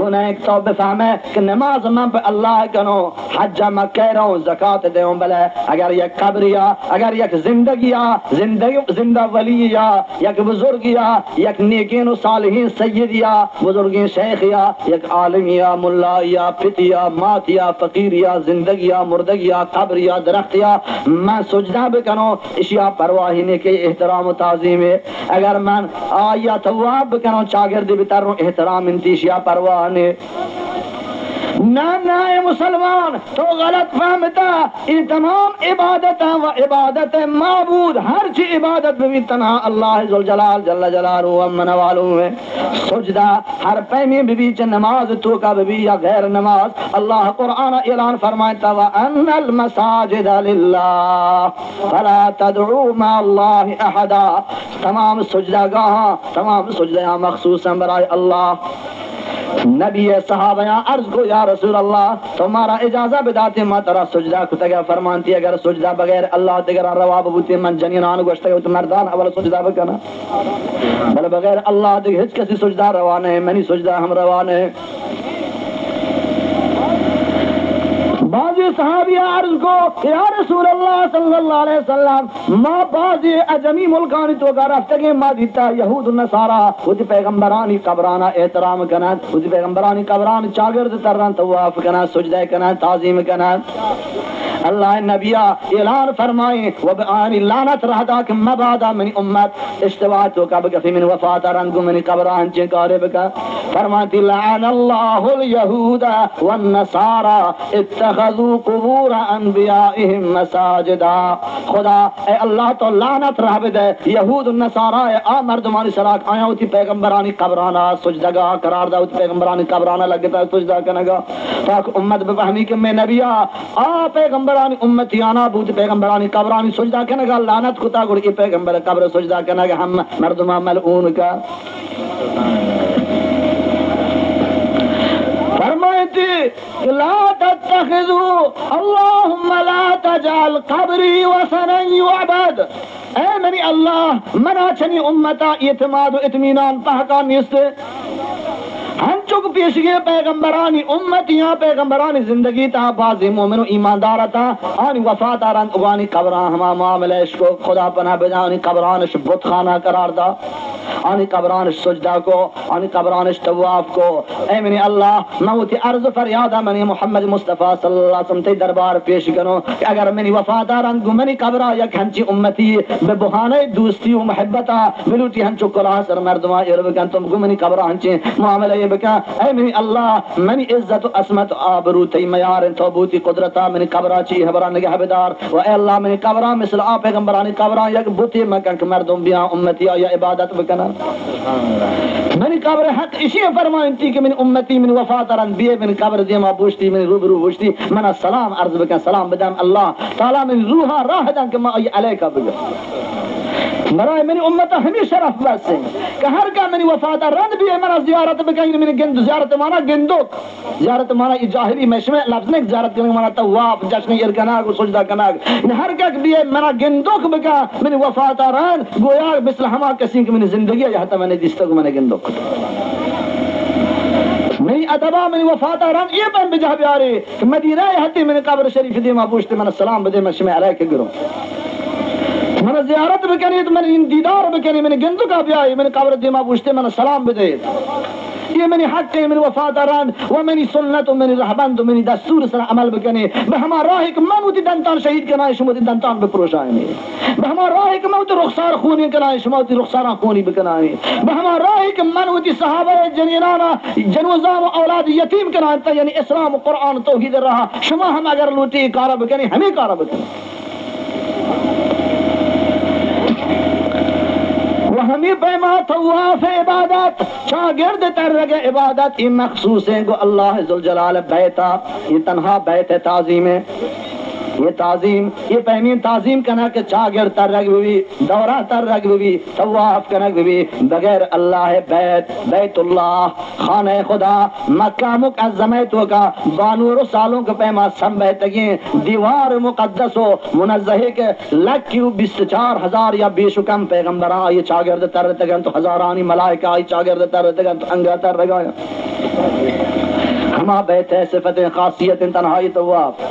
एक तो बेफहम है कि नमाज मैं पे अल्लाह कनो हज मैं कह रहा हूँ ज़कात दे भले अगर ये कब्रिया अगर एक जिंदगिया जिंदा वलिया एक बुजुर्गिया एक नेकीन सालिहीन सय्यदिया बुजुर्गी शेखिया एक आलिमिया मुल्लाया फितिया मातिया फकीरिया जिंदगिया मुर्दगिया कब्रिया दरख्तिया मैं सुजदा भी कनो इशिया परवाही ने के एहतराम ताज़ीम है अगर मैं आया तवाब कनो चागिर्द बितर एहतराम इंतिशिया परवाह ने ना मुसलमान तो गलत फहमता ये तमाम इबादत व इबादत माबूद हर चीज इबादत में भी तन्हा अल्लाह जुल जलाल जल्ला जलालहू मन वालों में सुजदा हर पैमी भी नमाज तो का भी या गैर नमाज अल्लाह कुरान ऐलान फरमाता व अन्नल मसाजिद लिल्लाह फला तदउ मा अल्लाह अहदा तमाम सुजदा गाह तमाम सुजदा मखसूसन बराए अल्लाह नबी सहाबा अर्ज को या रसूल अल्लाह तुम्हारा इजाजत बिदाते मा तरा सुजदा खुदा फरमानती अगर सुजदा बगैर अल्लाह तेरा रवा बबूते मन जनीनान गोश्त तो मर्दान अवल सुजदा बकना बल बगैर अल्लाह दे हिच किसी सुजदा रवान है मनी सुजदा हम रवान है बाजी सहाबिया अर्ज को या रसूल अल्लाह सल्लल्लाहु अलैहि वसल्लम मां बाजी अजमी मुल्कानी तो का रफ्तगे मा दिता यहूद नसारा उज पैगंबरानी कबराना एहतराम कना उज पैगंबरानी कबरान चागिर्द तरन तवाफ कना सुजदा कना ताजीम कना अल्लाह नबिया ऐलान फरमाए वबानी लानत रहदा कि मबादा मिन उम्मत इस्तिवात तो कब कफी मिन वफात रंगु मिन कबरान चे कारब का फरमाती लान अल्लाहुल यहूदा वन नसारा इत्तखज़ू कुबूर अंबियाइहिम मसाजिदा खुदा ए अल्लाह तो लानत रहबे दे यहूद नसारा आ मर्दमानी सराक आया उती पैगंबरानी कबराना सुजदा करार दा उती पैगंबरानी कबराना लगता सुजदा कनगा ताक उम्मत बफहमी के मैं नबिया आ पैगंबरानी उम्मतियाना बूत पैगंबरानी कबरानी सुजदा कनगा लानत कुता गुड़ के पैगंबर कब्र सुजदा कनगा हम मर्दमा मलऊन का फरमाते ला तत्तखिज़ू अल्लाहुम्मा ला तजअल कब्री वसनन युअबद ऐ मेरी अल्लाह मना छनी उम्मता इत्माद इत्मीनान पहका निस्त हम चुक पेश गए पैगंबरानी उम्मतियां पैगंबरानी जिंदगी ता बाज़ मोमिनो ईमानदार था आनी वफादारान उगानी कब्रां हमा मामले इसको खुदा पना बजानी कब्रान बुत खाना करार दा आनी कब्रान सुजदा को आनी कब्रान तवाफ को ऐ मेरे अल्लाह मौत अर्ज फरियाद मनी मोहम्मद मुस्तफा सल्लल्लाहु अलैहि वसल्लम ते दरबार पेश करो कि अगर मेरी वफादारान गुमनी कब्रा या खंची उम्मती बेबहाने दोस्ती व मोहब्बत मिलुटी हंचो कला सर मर्दमा इरब कन तुम गुमनी कब्रा हंचे मामले बका ऐ मेरी अल्लाह मनी इज्जत असमत आबरू तई मयार तौबूती कुदरता मनी कब्रा ची हबरा निगहबदार व ऐ अल्लाह मनी कब्रा मिसल आ पैगंबरानी कब्रा या बुती मकन मर्दम बिया उम्मती या इबादत बकना मनी कब्र हक इसी फरमाइती कि मनी उम्मती मनी वफादारन बिए मनी कब्र देमा पूछती मनी रूबरू पूछती मना सलाम अर्ज बका सलाम बदम अल्लाह ताला मनी रूहा राह दन के मा अलैका बगा मराय मेरी उम्मत हमेशा शरफ बस है कि हर का मेरी वफादार रन भी है मना ज़ियारत में कहीं मेरी गिंद ज़ियारत माना गिंदुक ज़ियारत माना ये जाहिरी मशमे लफ्ज़ ने ज़ियारत करने माना तवाफ जश्न इरकना को सुजदा करना इन हर का भी है मना गिंदुक बका मेरी वफादार रन गोया बिस्ल हमा किसी की मेरी जिंदगी यहाँ तक मैंने जिस तक मैंने गिंदुक मेरी अदबा मेरी वफादार रन ये पर बिजा प्यारे कि मदीना हती मैंने कब्र शरीफ दे मा पूछते मैंने सलाम बदे मशमे अलैहि के गिरो मैंने ज़ियारत भी करी तो मैंने दीदार भी करी मैंने गिंदु का भी आई मैंने कब्र दिमा पूछते मैंने सलाम भी दे ये मेरी हक है मेरी वफादारान वो मेरी सुन्नत और मेरी रहबंद और मेरी दस्तूर से अमल भी करी हमारा राह के मन उती दंतान शहीद के नाय शुमती दंतान पे प्रोशाए नहीं हमारा राह के मन उती रुखसार खूनी के नाय शुमती रुखसारा खूनी भी कनाए हमारा राह के मन उती सहाबा जनीराना जनवजाम औलाद यतीम के नाय यानी इस्लाम कुरान तौहीद रहा शुमा हम अगर लूटी कारब करी हमें कारब करी हमें पैमा तवाफ इबादत शागिर्द तरग इबादत ये मखसूस है को अल्लाह जुल जलाल बैता ये तन्हा बैत है ताजीम है ये ताजीम ये पहमी ताजीम कना के शागिर्द तरग भी दौरा तरग भी तवाफ कनक भी बगैर अल्लाह बैत बैतुल्लाह खाने खुदा मक्का मुअज़्ज़म तो का बानूर सालों के पैमा संबहतगी दीवार मुकद्दस हो मुनज़्ज़ह के लग क्यों 24,000 या बेशुकम पैगंबरा ये शागिर्द तर तगन तो हजारानी मलाइका ये शागिर्द तर तगन तो अंगा तर लगाया हमा बैत है सिफत खासियत तन्हाई तवाफ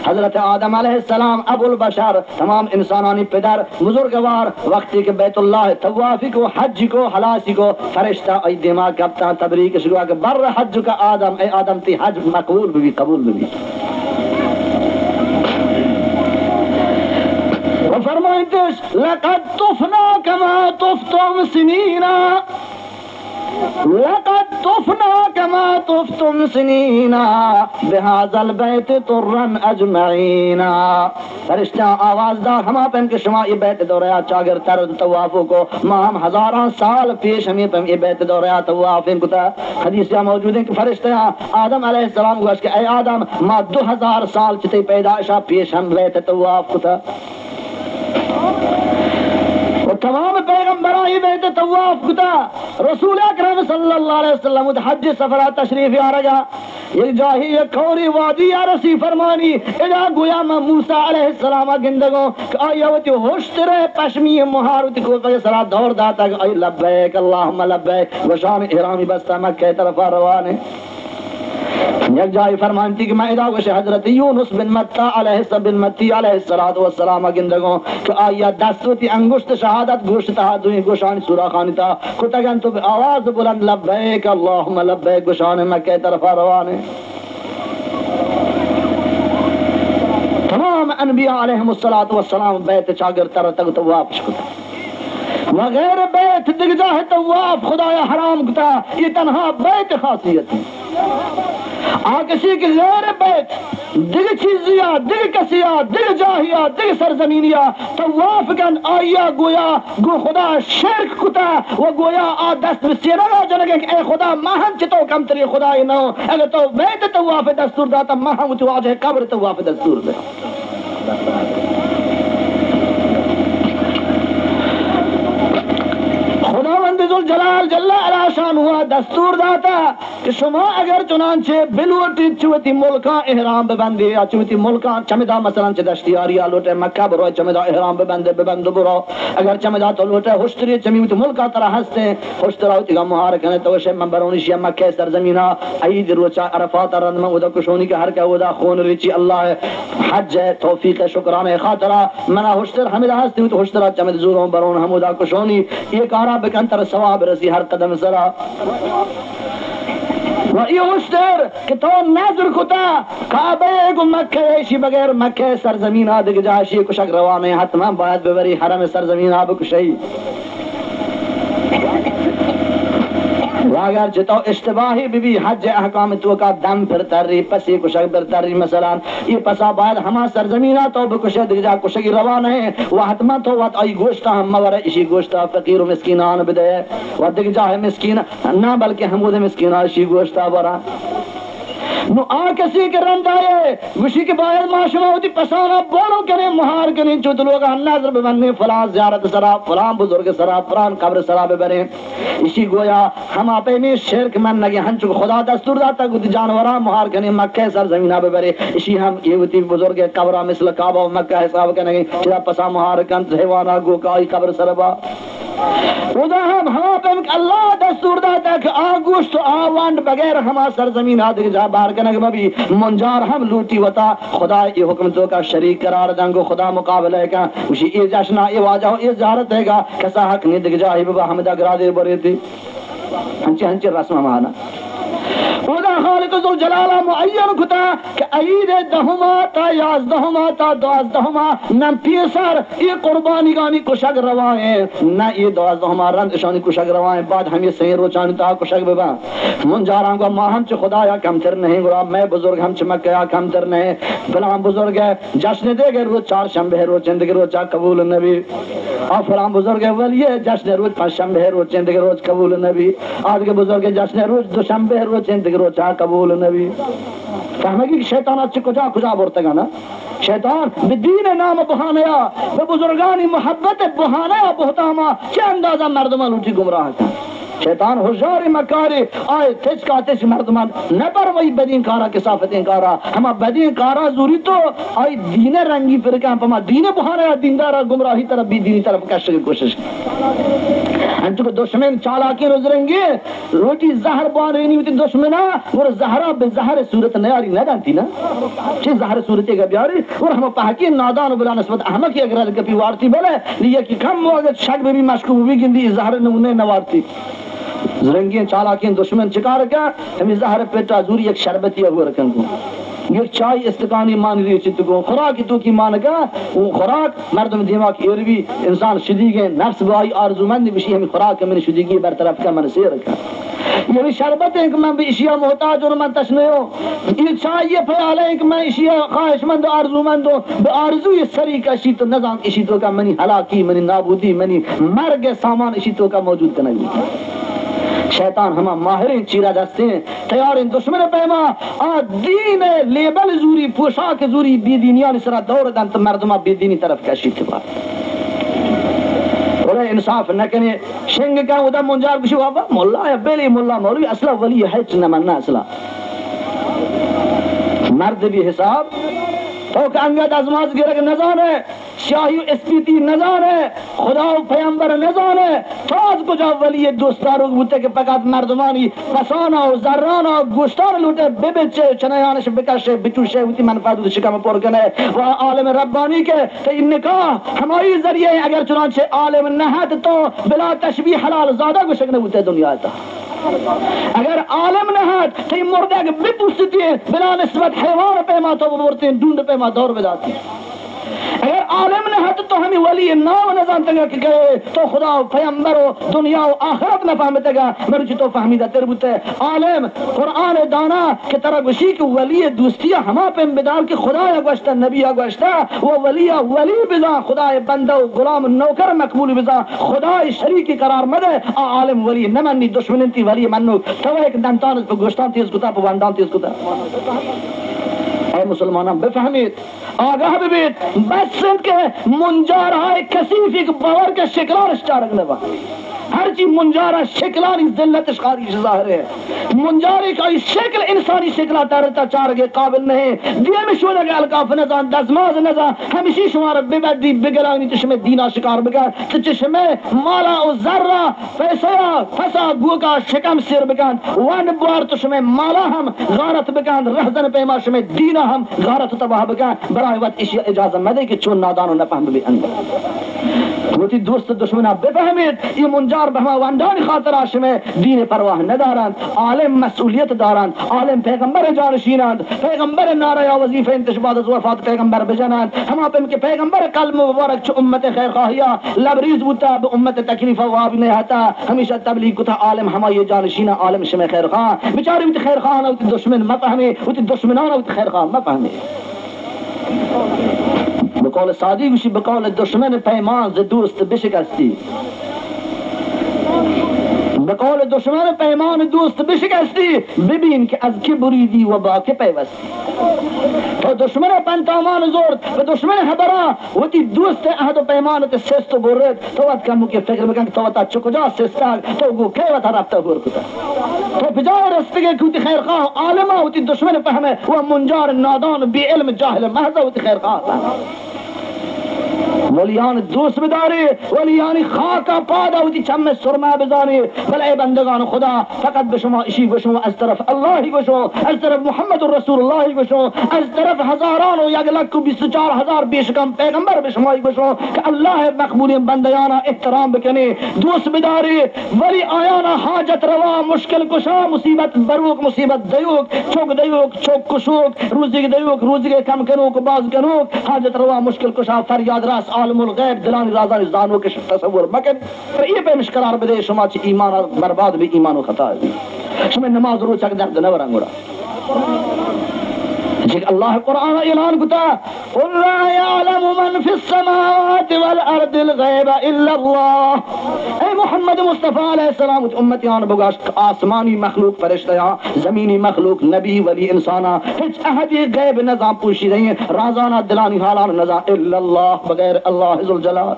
हजरत आदम अलैहिस्सलाम अबुल बशर तमाम इंसानानी पिदर बुजुर्गवार वक्ती के बैतुल्लाह तवाफी को हज को हलासी को फरिश्ता ऐ दिमाग कप्ता तबरीक शुरू के बर हज का आदम ए आदम ती हज मकबूल भी कबूल भी वो फरमाते लक़द तुफना कमा तुफ्तुम सिनीना लक़द तुफना कमा तुफ्तुम सिनीना बिहाज़ल बैत तुर्रन अजमईना फरिश्ता आवाज दा हमा पेन के शुमा ये बैत दौराया चागर तर तवाफो को माम हजारां साल पेश हमें पेन ये बैत दौराया तवाफ इन कुता हदीस में मौजूद है कि फरिश्ता आदम अलैहिस्सलाम को के ए आदम मा 2000 साल चिते पैदाइशा पेश हम बैत तवाफ कुता तमाम पैगंबरा ही बैत तवाफ कुता रसूल अकरम सल्लल्लाहु अलैहि वसल्लम हज सफरा तशरीफ यारगा ये जाही ये खौरी वादी या रसी फरमानी इला गोया मूसा अलैहि सलाम गिंदगो आयवत होश्तरे पश्मी मुहारत को फैसला दौर दाता ay लब्बैक अल्लाहुम्मा लब्बैक वशान इहरामी बस्ता मक्का तरफ रवाने एक जाय फरमानती कि मैं इदा गोश हजरत यूनुस बिन मत्ता अलैहिस्सलातु वस्सलाम गिंदगो कि आया दस्तवती अंगुष्ठ शहादत गोश्त था दुई गोशान सूरा खानिता कुतगन तो आवाज बुलंद लब्बैक अल्लाहुम्मा लब्बैक गोशान मक्के तरफ रवाने। तमाम अनबिया अलैहिमुस्सलातु वस्सलाम बैत चागर तर तक तो वापस वगैर बैत दिग जाए तो वाप खुदाया हराम कुता ये तनहा बैत खासियत है। आ किसी के गैर बैत दिग चीजिया दिग कसिया दिग जाहिया दिग सरजमीनिया तो वाफ गन आया गोया गो खुदा शिरक कुता वो गोया आ दस्त सिरा जनगे ए खुदा महन चितो कम तरी खुदा ही न अगर तो बैत तो वाफ दस्तूर दाता महम तो आज है कब्र तो वाफ दस्तूर दे। जलाल जल्ला अलाशान हुआ दस्तूर दाता कि शुमा अगर चुनांचे बिलवटी चुवती मुल्का इहराम बबंदी या चुवती मुल्का चमदा मसलन च दश्तियारी या लोटे मक्का बरो चमदा इहराम बबंदे बबंद बरो अगर चमदा तो लोटे हुश्तरी चमीत मुल्का तरह हंसते हुश्तरा उति का मुहार कने तो शे मंबरोनी शिया मक्के सरजमीना ईद रोचा अरफात रन उदा कुशोनी के हर का उदा खून रिची अल्लाह हज है तौफीक है शुक्राने खातरा मना हुश्तर हमें हंसते तो हुश्तरा चमद जुरों बरोन हमुदा कुशोनी ये कारा बकंतर सवाब रसी हर कदम सरा ये हुश्तर कि तो नाजुर कुता काबे को मक्के ऐसी बगैर मक्के सरजमीन आदि जाशी कुशक रवाने हतमा बाद बेवरी हरम सरजमीन आब कुशई अगर जितो इश्तिबाही बीबी हज अहकाम तो का दम फिर तर्री पसी कुशक फिर तर्री मसलन ये पसा बाद हमा सरजमीना तो बकुशे दिजा कुशकी रवान है वह हतमा तो वत आई गोश्ता हम मवर इसी गोश्ता फकीर मिस्कीनान बिदे वह दिजा है मिस्कीन ना बल्कि हमूद मिस्कीना इसी गोश्ता बरा नो आ किसी के रंग आए विशी के बाद माशमा होती पसाना बोलो करे मुहार करे चुत लोग नजर बनने फलां ज़ियारत सरा फलां बुजुर्ग सरा फलां कब्र सरा बरे इसी गोया हम आपे में शिरक मन लगे हंचु खुदा दस्तूर दाता गुद जानवरा मुहार करे मक्के सर जमीना बरे इसी हम ये होती बुजुर्ग कब्रा मिसल काबा मक्का हिसाब करने चिरा पसा मुहार कंत हैवाना गोकाई कब्र सरबा उदा हम अल्लाह दस्तूर दाता कि आगुश तो आवांड बगैर हमा सरजमीन आदि जा बाहर कनक बबी मुंजार हम लूटी वता खुदा ये हुक्म तो का शरीक करार दंगो खुदा मुकाबले का उसी ये जश्ना ये वाजा ये ज़ारत हैगा कसा हक नहीं दिख जाए बाबा हम दा गरादे बरे थे हंचे हंचे रस्म माना खुदा खालिक जुल जलाला मुअय्यन खुदा कि ईद दहुमा ता याज़दहुमा ता द्वाज़दहुमा न पीसर ये कुर्बानी गानी कुशक रवाए न ये द्वाज़दहुमा रंग शानी कुशक रवाए बाद हम ये सही रोचानी ता कुशक बेबा मुंजारां को माहम च खुदा या कम तर नहीं गुरा मैं बुजुर्ग हम चमक या कम तर नहीं फलां बुजुर्ग है जश्न दे गए रोज चार शंबे रोज जिंदगी रोज चा कबूल नबी और फलां बुजुर्ग है वली जश्न रोज पांच शंबे रोज जिंदगी रोज कबूल नबी आज के बुजुर्ग जश्न रोज दो शंबे रोज जिंदगी रोज चा कबूल नबी फहमेगी कि शैतान अच्छे कुजा कुजा बोलतेगा ना शैतान बिदीन नाम बहानया वे बुजुर्गानी मोहब्बत बहानया बहुतामा क्या अंदाजा मर्दमा लूटी गुमराह का शैतान होशियार मकारी आए तेज का तेज मर्दमान न पर वही बदीन कारा के साफतें कारा हम बदीन कारा जरूरी तो आई दीने रंगी फिर क्या हम दीने बहानया दीनदारा गुमराही तरफ भी दीनी तरफ कष्ट की कोशिश अंतु दुश्मन चालाकी रोजरेंगे रोटी जहर बान रही नहीं दुश्मना और जहरा बेजहर सूरत नयारी न जानती ना चे जहर सूरत के ब्यारे और हम पाकी नादान बिला नस्बत अहमद की अगर कभी वारती बोले ये कि कम अगर शक भी मशकू भी गिंदी जहर नमूने नवारती जरंगी चालाकी दुश्मन चिकार क्या हम जहर पेटा जूरी एक शरबती हुआ रखन को ये चाय इस्तकानी मान रही चित्त को खुराक तो की मान का वो खुराक मर्दम दिमाग एरवी इंसान शुदी के नफ्स बाई आरजुमंद विषय में खुराक में शुदी की बरतरफ का मन से रखा ये भी शरबत है कि मैं भी इशिया मोहताज और मैं तस्मे हो ये चाय ये ख्याल है कि मैं इशिया ख्वाहिशमंद आरजुमंद हो आरजू ये सरी का इसी तो नजाम इसी तो का मनी हलाकी मनी नाबूदी मनी मर्ग सामान इसी तो का मौजूद करना शैतान हम माहिर चीरा दस्ते तैयार इन दुश्मन पैमा आ दीन लेबल जूरी पोशाक जूरी बेदीनिया निसरा दौर दंत मर्दमा बेदीनी तरफ का शितवा बोले इंसाफ न कने शेंग का उदा मुंजार बिशु बाबा मोल्ला है बेली मोल्ला मौलवी असला वली है न मन्ना असला मर्द भी हिसाब तो कि अंगद अजमाज गिरक नजान है, शाही स्पीति नजान है, खुदा पैगंबर नजान है, तो आज कुछ वली दोस्तारों बुते के पकात मर्दमानी पसाना और जर्राना गोश्तार लूटे बेबेचे चनायान से बिकाशे बिचूशे उती मनफाद शिकम पोर कने वह आलम रब्बानी के तो निकाह हमारी जरिए अगर चुनांचे आलम नहत तो बिला तशबीह हलाल ज्यादा गुशकने बुते दुनिया था। अगर आलम नहत तो मुर्दा के बिपुस्ती बिला निस्बत हैवान पे मा तो बोलते हैं ढूंढ पे मा दौर बिलाती है। अगर आलम नहत तो हमें वली नाम न जानतेगा कि गए तो खुदा पैगंबर दुनिया और आखिरत न फहमतेगा मेरे तो फहमीदा तेरबुते आलम कुरान दाना के तरह गुशी की वली दोस्तिया हमा पे बिदाल की खुदा अगवश्ता नबी अगवश्ता वो वलिया वली बिजा खुदा बंदा गुलाम नौकर मकबूल बिजा खुदा शरीक करार मदे आलम वली न मन्नी दुश्मन ती वली मन्नो तो एक दंतान पे गोश्तान तीस गुता पे वंदान तीस गुता ऐ मुसलमाना बेफहमीद आगाह बेबीत बस के मुंजार है कसीफी बावर के शिकलार स्टार बा हर चीज मुंजारा शिकलानी जिल्लत शिकारी ज़ाहिर है मुंजारे का शक्ल इंसानी शिकला तरता चार के काबिल नहीं दिए में शोला के अलकाफ नजान दजमाज नजा हमेशा शुमार बेबदी बिगलानी चश्मे दीना शिकार बिगा चश्मे माला और जर्रा पैसा फसा गुका शिकम सिर बिगान वन बार चश्मे माला हम गारत बिगान रहजन पैमा शमे दीना हम गारत तबाह बिगान बराए वक्त इसी इजाजत मदे के चुन नादानो न फहम भी अंदर वो दोस्त दुश्मन बेफहमीद ये मुंजार बहमा वंदान खातर आशमे दीन परवाह न दारान आलिम मसूलियत दारान आलिम पैगंबर जानशीनान पैगंबर नारा वजीफे इंतशबाद वफात पैगंबर बजनान हम पे के पैगंबर कलम मुबारक च उम्मत खैर खाहिया लबरीज बुता उम्मत तकलीफ वाब नहीं आता हमेशा तबलीग कुता आलिम हम ये जानशीना आलिम शमे खैर खान बेचारे उत खैर खान उत दुश्मन म फहमे उत दुश्मनान उत खैर खान म फहमे बकौल सादी गुशी बकौल दुश्मन पैमान ज दोस्त बिशकस्ती बकौल दुश्मन पैमान दोस्त बिशकस्ती बिबीन के अज की बुरीदी वबा के पैवस्ती तो दुश्मन पंतामान जोर तो दुश्मन हबरा वती दोस्त अहद पैमान ते सेस्त बोरत तो वत कम के फिक्र में तो वत चुक जा सेस्ता तो गो के वत रफ्ता होर कुता तो बिजार रस्ते के कुत खैर खा आलमा वती दुश्मन फहमे वो मुंजार नादान बे इल्म जाहिल महजा वती खैर खा वलियान दोस्त बिदारे वलियान खाका पादा होती चम सुरमा बिजारे भले बंदगान खुदा फकत बशमा इशी बशमा अज तरफ अल्लाह ही बशो अज तरफ मोहम्मद रसूलुल्लाह ही बशो अज तरफ हजारान और एक लाख 24,000 बेशकम पैगंबर बशमा ही बशो कि अल्लाह मकबूल बंदयाना एहतराम बकने दोस्त बिदारे वली आयाना हाजत रवा मुश्किल कुशा मुसीबत बरूक मुसीबत दयूक चौक कुशोक रोजी दयूक रोजी के कम करोक बाज करोक हाजत रवा मुश्किल कुशा फरियाद रास आलमुल गैब दिलानी राजा जानो के तसव्वुर मकन तो ये पे मुश्किलात बदे शमा च ईमान बर्बाद भी ईमान खता है शमे नमाज रोज चक दर्द न वरंगुड़ा जी अल्लाह कुरान ऐलान कुता कुल ला यअलमु मन फिस समावाति वल अर्दिल गैब इल्ला अल्लाह। ए मोहम्मद मुस्तफा अलैहि सलाम उम्मतियान बगाश आसमानी मखलूक फरिश्ता जमीनी मखलूक नबी वली इंसाना हिच अहद गैब नजाम पूछी रही है राजाना दिलानी हालान नजा इल्ला अल्लाह बगैर अल्लाह जुल जलाल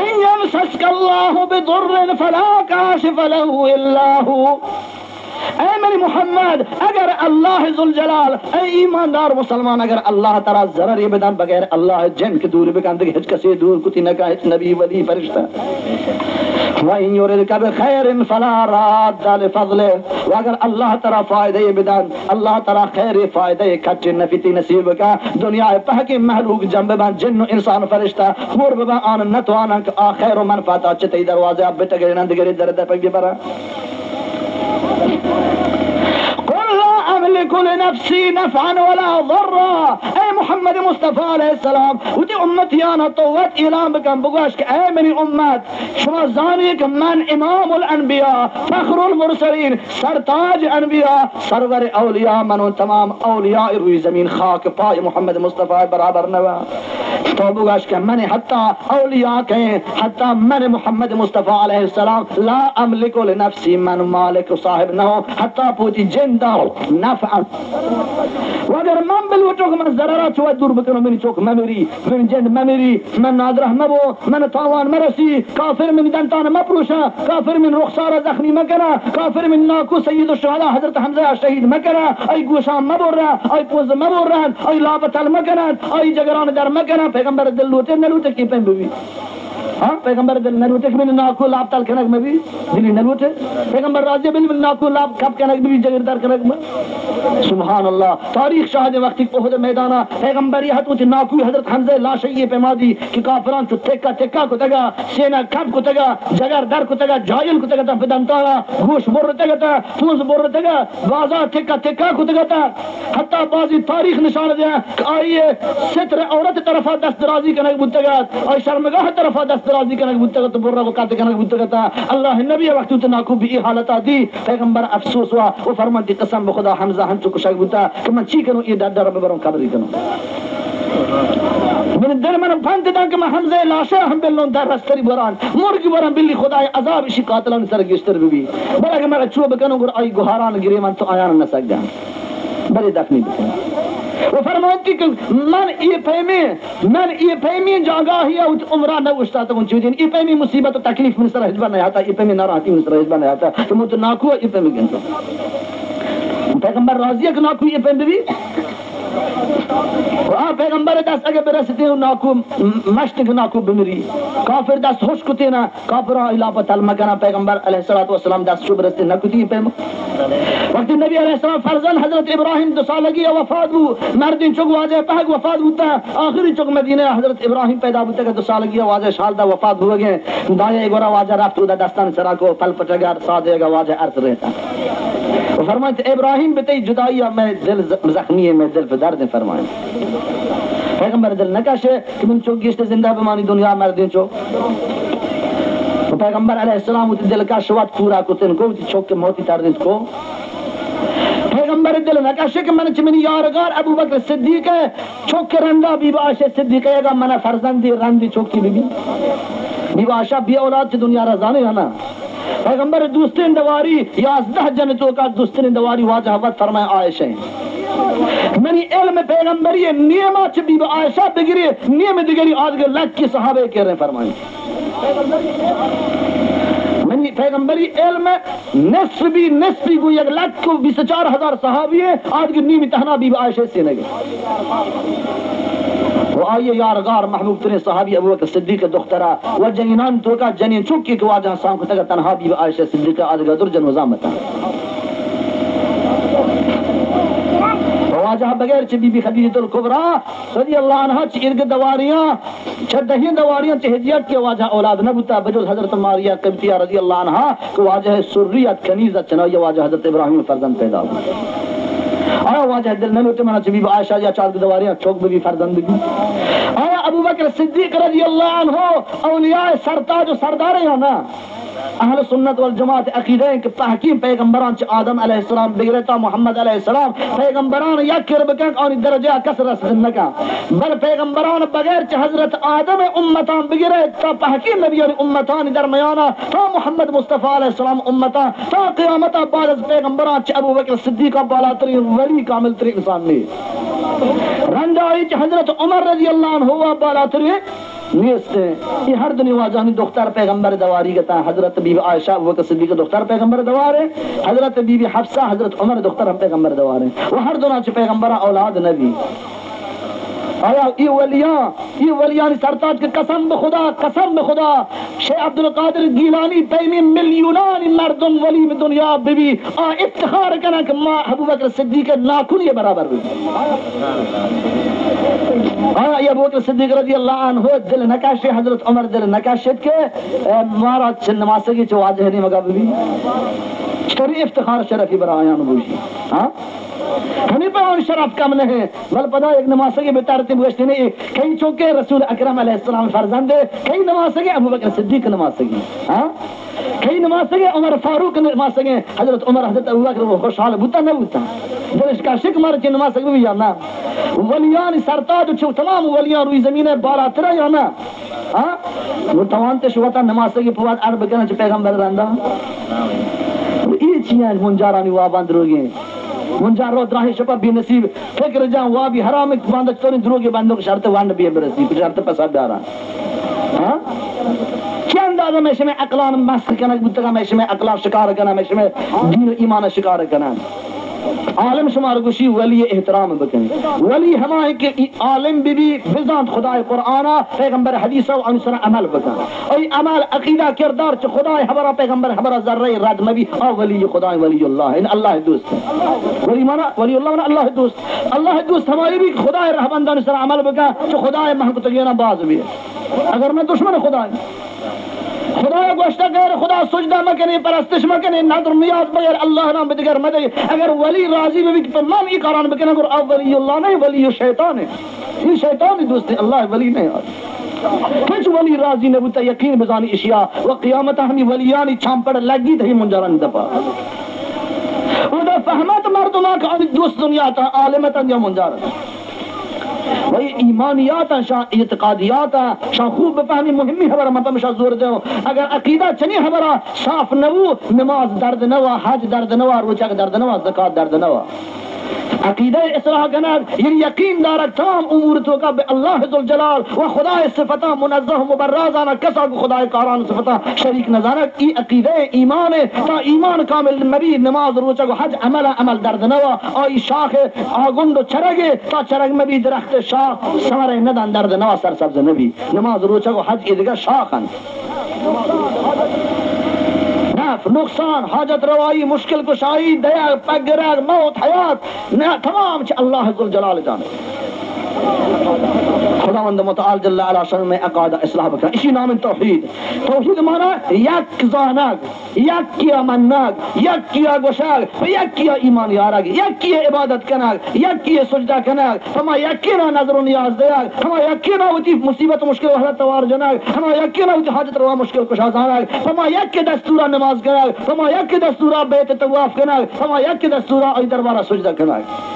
इन यमसस्क अल्लाहु बिदुर्रिन फला काशिफ लहु इल्ला हु। ऐ मेरे मोहम्मद अगर अल्लाह जुल जलाल ऐ ईमानदार मुसलमान अगर अल्लाह ताला जरर ये बेदान बगैर अल्लाह जिन के दूर बेकांत हिच कसे दूर कुती न का हिच नबी वली फरिश्ता व इन युरिदका बिखैरिन फला राद लिफज़ले व अगर अल्लाह ताला फायदे ये बेदान अल्लाह ताला खैर फायदे खच नफीती नसीब का दुनिया पह के महलूक जंब बन जिन इंसान फरिश्ता मोर बबा आन नतवाना आखिर मनफाता चते दरवाजे अब बेटे नंद गिरे दर्द पे बरा नफ्सी नफअन वला ज़र्रा। ऐ मोहम्मद मुस्तफा अलैहि सलाम उती उम्मतियाना तो वत इलाम बकम बुगाश के ऐ मेरी उम्मत शमा जानी के मन इमामुल अनबिया फखरुल मुरसलीन सरताज अनबिया सरवर औलिया मनो तमाम औलिया रुई जमीन खाक पाए मोहम्मद मुस्तफा बराबर नवा तो बुगाश के मैंने हत्ता औलिया के हत्ता मैंने मोहम्मद मुस्तफा अलैहिस्सलाम ला अमलिकु लिनफ्सी मन मालिक साहिब न हो हत्ता पूती जिंदा नफअ वगर मन बिलवटो मन जररा चो दूर बकनो मेरी चोक मेमोरी मेरी जिंद मेमोरी मन नादरा मबो मन तावान मरसी काफिर من دنتان مپروشا کافر من رخسار زخمی مکنا کافر من ناکو سید الشهدا حضرت حمزه شهید مکنا ای گوشام مبرا ای پوز مبرا ای لابتل مکنا ای جگران در مکنا پیغمبر دل لوटे نلوटे کی پم بھی हाँ पैगंबर दिल नलूटे के मैंने नाकू लाभ ताल कनक में भी दिली नलूटे पैगंबर राजे बिन नाकू लाभ कब कनक भी जगरदार कनक में सुभान अल्लाह तारीख शाहद वक्त ओहद मैदाना पैगंबर ये हतुत नाकू हजरत हमजा लाश ये पैमादी कि काफरान तो टेक्का टेक्का को तगा सेना कब को तगा जगर दर को तगा जायल को तगा तफदंतारा गोश बोर तगा फूस बोर तगा बाजा टेक्का टेक्का को तगा हत्ता बाजी तारीख निशान दे आइए सित्र औरत तरफा दस्तराजी कनक बुतगा और शर्मगाह तरफा दस्तराजी कनक बुतगा तो बोर्रा को काते कनक बुतगा अल्लाह नबी वक्त तो नाकू भी हालत आदि पैगंबर अफसोस हुआ वो फरमाती कसम खुदा हमजा हम चुक शक बुता कि मैं ची करूं ये डर रब बरों कब्र करूं من در من فانت دانك ما حمزه لاشه هم بلون در رستری بران مرغ بران بلی خدای عذاب شي قاتلان سر گشتر بي بلکه ما چوب بکنو گر اي گوهران گري من تو آیان نہ سکدا بڑے دفنی वो फरमाती कि मन ये पैमी जगह ही उम्र न उस्ता तो दिन ये पैमी मुसीबत और तकलीफ में सर हजबा नहीं आता ये पैमी नाराती में सर हजबा नहीं आता तो मुझे नाकू ये पैमी गिनतो पैगंबर राजिया के नाकू ये पैमी भी पैगंबर दस अगर बरसते हो नाकू मश्त के नाकू बिमरी काफिर दस होश कुते ना काफिर इलाफत अलमकना पैगंबर अलैहिस्सलातु वस्सलाम दस शुभ रस्ते न कुती पे वक्त नबी अलैहिस्सलाम फरजन हजरत इब्राहिम दो साल लगी वफात हु मर्दिन चुग वाजे पहग वफात होता आखिरी चुग मदीना हजरत इब्राहिम पैदा होता के 2 साल लगी वाजे साल दा वफात हो गए दाया एगोरा वाजा रात उदा दस्तान सरा को पल पटगा सादेगा वाजे अर्थ रहता फरमाते इब्राहिम बेटे जुदाई में दिल जख्मी है मैं दिल पे दर्द फरमाए पैगंबर दिल नकाशे कि तुम चौक गिश्ते जिंदा बेमानी दुनिया मर दिन चो पैगंबर अलैहिस्सलाम उत दिल का शवात पूरा को तिन को चौक के मौती तार दिन को पैगंबर दिल नकाशे के मन चमनी यारगार अबू बकर सिद्दीक है चौक के रंदा बीबी आयशा सिद्दीक है का मना फरजंदी रंदी चौक की बीबी आयशा भी औलाद से दुनिया रजाने है ना पैगंबर दोस्तिन दवारी 11 जन्नतों का दोस्तिन दवारी वाजहवत फरमाए आयशा मनी इल्म पैगंबरी नियमा च बीबी आयशा बिगरी नियम दिगरी आज के लग की सहाबे कह रहे फरमाए मनी पैगंबरी इल्म नस्बी को एक लग को 24,000 सहाबी है आज की नियम तहना बीबी आयशा से लगे वो आइए यारगार महबूब तने सहाबी अबू बकर सिद्दीक दुख्तरा व जनीनान तो का जनीन चुकी के वाजा सांख तक तन्हा बीबी आयशा सिद्दीक आज गदर जन वजामत वाजा बगैर च बीबी खदीजतुल कुबरा रजी अल्लाह अन्हा च इर्ग दवारियां छदही दवारियां तहजियत के वाजा औलाद न बुता बजुल हजरत मारिया कब्तिया रजी अल्लाह अन्हा को वाजा सुर्रियत कनीजत चना ये वाजा हजरत इब्राहिम फरजंद पैदा हुआ आया वाजा दिल न लुटे मना बीबी आयशा या चार दवारियां चौक बीबी फरजंदगी आया अबू बकर सिद्दीक रजी अल्लाह अन्हु औलिया सरताज और सरदार है ना अहल सुन्नत वल जमात अकीदा के तहकीम पैगंबरान च आदम अलैहिस्सलाम बिगरता मोहम्मद अलैहिस्सलाम पैगंबरान या किरबकन और दर्जा कसरत नका बल पैगंबरान बगैर च हजरत आदम उम्मतान बिगरे ता तहकीम नबी और उम्मतान दरमियाना ता मोहम्मद मुस्तफा अलैहिस्सलाम उम्मता ता क़यामत बाद पैगंबरान च अबू बकर सिद्दीक बाला तरीन वली कामिल तरीन इंसान ने रंजाई च हजरत उमर रजी अल्लाह अन्हु बाला तरीन नियस्ते ये हर दुनिया वाजानी दुख्तार पैगंबर दवारी गता हजरत बीबी आयशा वो के सिद्दीक दुख्तार पैगंबर दवार है हजरत बीबी हफ्सा हजरत उमर दुख्तार पैगंबर दवार है वो हर दोनों च पैगंबर औलाद नबी आया ये वलियां सरताज के कसम खुदा शेख अब्दुल कादिर गीलानी पैमी मिलियनानी मर्दम वली में दुनिया बीबी आ इफ्तिखार करना कि मां अबू बकर सिद्दीक के नाखून ये बराबर हुई आया ये अबू बकर सिद्दीक रजी अल्लाह अन्हु दिल नकाशे हजरत उमर दिल नकाशे के मारा नमाज़गी जो वाजह नहीं मगा बीबी शरी इफ्तिखार शरफी बरायान बुशी हां हमें पर और शरफ कम नहीं बल पता एक नमाज के बेतारती बुझते नहीं कई चौके रसूल अकरम अलैहिस्सलाम फरजंद कई नमाज के अबू बकर सिद्दीक नमाज के हां कई नमाज के उमर फारूक नमाज के हजरत उमर हजरत अबू बकर वो खुशहाल बुता न बुता दिल का शिक मार के नमाज के भी जाना वलियान सरताज जो तमाम वलियान रुई जमीन बाला तेरा जाना हां वो तमाम ते शुवता नमाज के पुवाद अरब करना पैगंबर रंदा ये चीज़ मुंजारानी वा बंद रोगे मुंजारो द्राही शपा भी नसीब फिक्र जा वा भी हराम बंद तो नहीं द्रोगे बंदों की शर्त वांड भी बरसी कुछ शर्त पसंद आ रहा हां क्या अंदाजा में इसमें अकलान मस्त करना बुतगा में इसमें अकला शिकार करना में इसमें दीन ईमान शिकार करना आलम शुमार गुशी वली एहतराम बकन वली हमारे के आलम बीबी बिजात खुदा कुरान पैगंबर हदीस और अनुसर अमल बकन और अमल अकीदा किरदार च खुदा हमारा पैगंबर हमारा जर्रे रद नबी और वली खुदा वली अल्लाह इन अल्लाह दोस्त वली माना वली अल्लाह माना अल्लाह दोस्त हमारी भी खुदा रहमंद अनुसर अमल बकन जो खुदा महक तगीना बाज भी अगर मैं दुश्मन खुदा खुदा गोश्त गैर खुदा सुजदा मकने परस्तिश मकने नदर नियाज बगैर अल्लाह नाम बगैर मदद अगर वली राजी में भी तमाम ई कुरान बकने अगर वली अल्लाह नहीं वली शैतान है ये शैतान है दोस्त अल्लाह वली नहीं यार कुछ वली राजी ने बुता यकीन बजानी इशिया व क़यामत हमी वलियानी छांपड़ लगी थी मुंजरन दफा उदा फहमत मर्दमा का दोस्त दुनिया ता आलिमतन या मुंजर वही ईमानियात शाह इत्कादियात शाह खूब बफहमी मुहिम्मी हमारा मतलब शाह जोर दो अगर अकीदा चनी हमारा साफ नवू नमाज दर्द नवा हज दर्द नवा रोजा दर्द नवा ज़कात दर्द नवा अकीदा इसलाह करना ये यकीन दार तमाम उमूर तो का अल्लाह जुल जलाल व खुदा सिफता मुनज़्ज़ह मुबर्रज़ाना कसा को खुदा कारान सिफता शरीक नजारा की अकीदा ईमान है ता ईमान कामिल नबी नमाज रोजा को हज अमल दर्द नवा और शाख आगुंड चरगे ता चरग में भी दरख्त शाख सारे नदन दर्द नवा सर सब्ज नबी नमाज रोजा को हज ईदगा शाखन नुकसान हाजत रवाई मुश्किल कुशाई दया पगरग मौत हयात तमाम अल्लाह जुल जलाल जाने खुदावंद मुतआल जल्ल अला शान में अकादा इस्लाह बका इसी नाम तौहीद तौहीद माना यक जानाग यक किया मन्नाग यक किया गोशाग यक किया ईमान याराग यक किया इबादत कनाग यक किया सजदा कनाग फमा यकीना नजर नियाज दयाग फमा यकीना होती मुसीबत मुश्किल हालत तवार जनाग फमा यकीना होती हाजत रवा मुश्किल कुशा जानाग फमा यक के दस्तूरा नमाज कनाग फमा यक के दस्तूरा बैत तवाफ कनाग फमा यक के दस्तूरा आई दरबार सजदा कनाग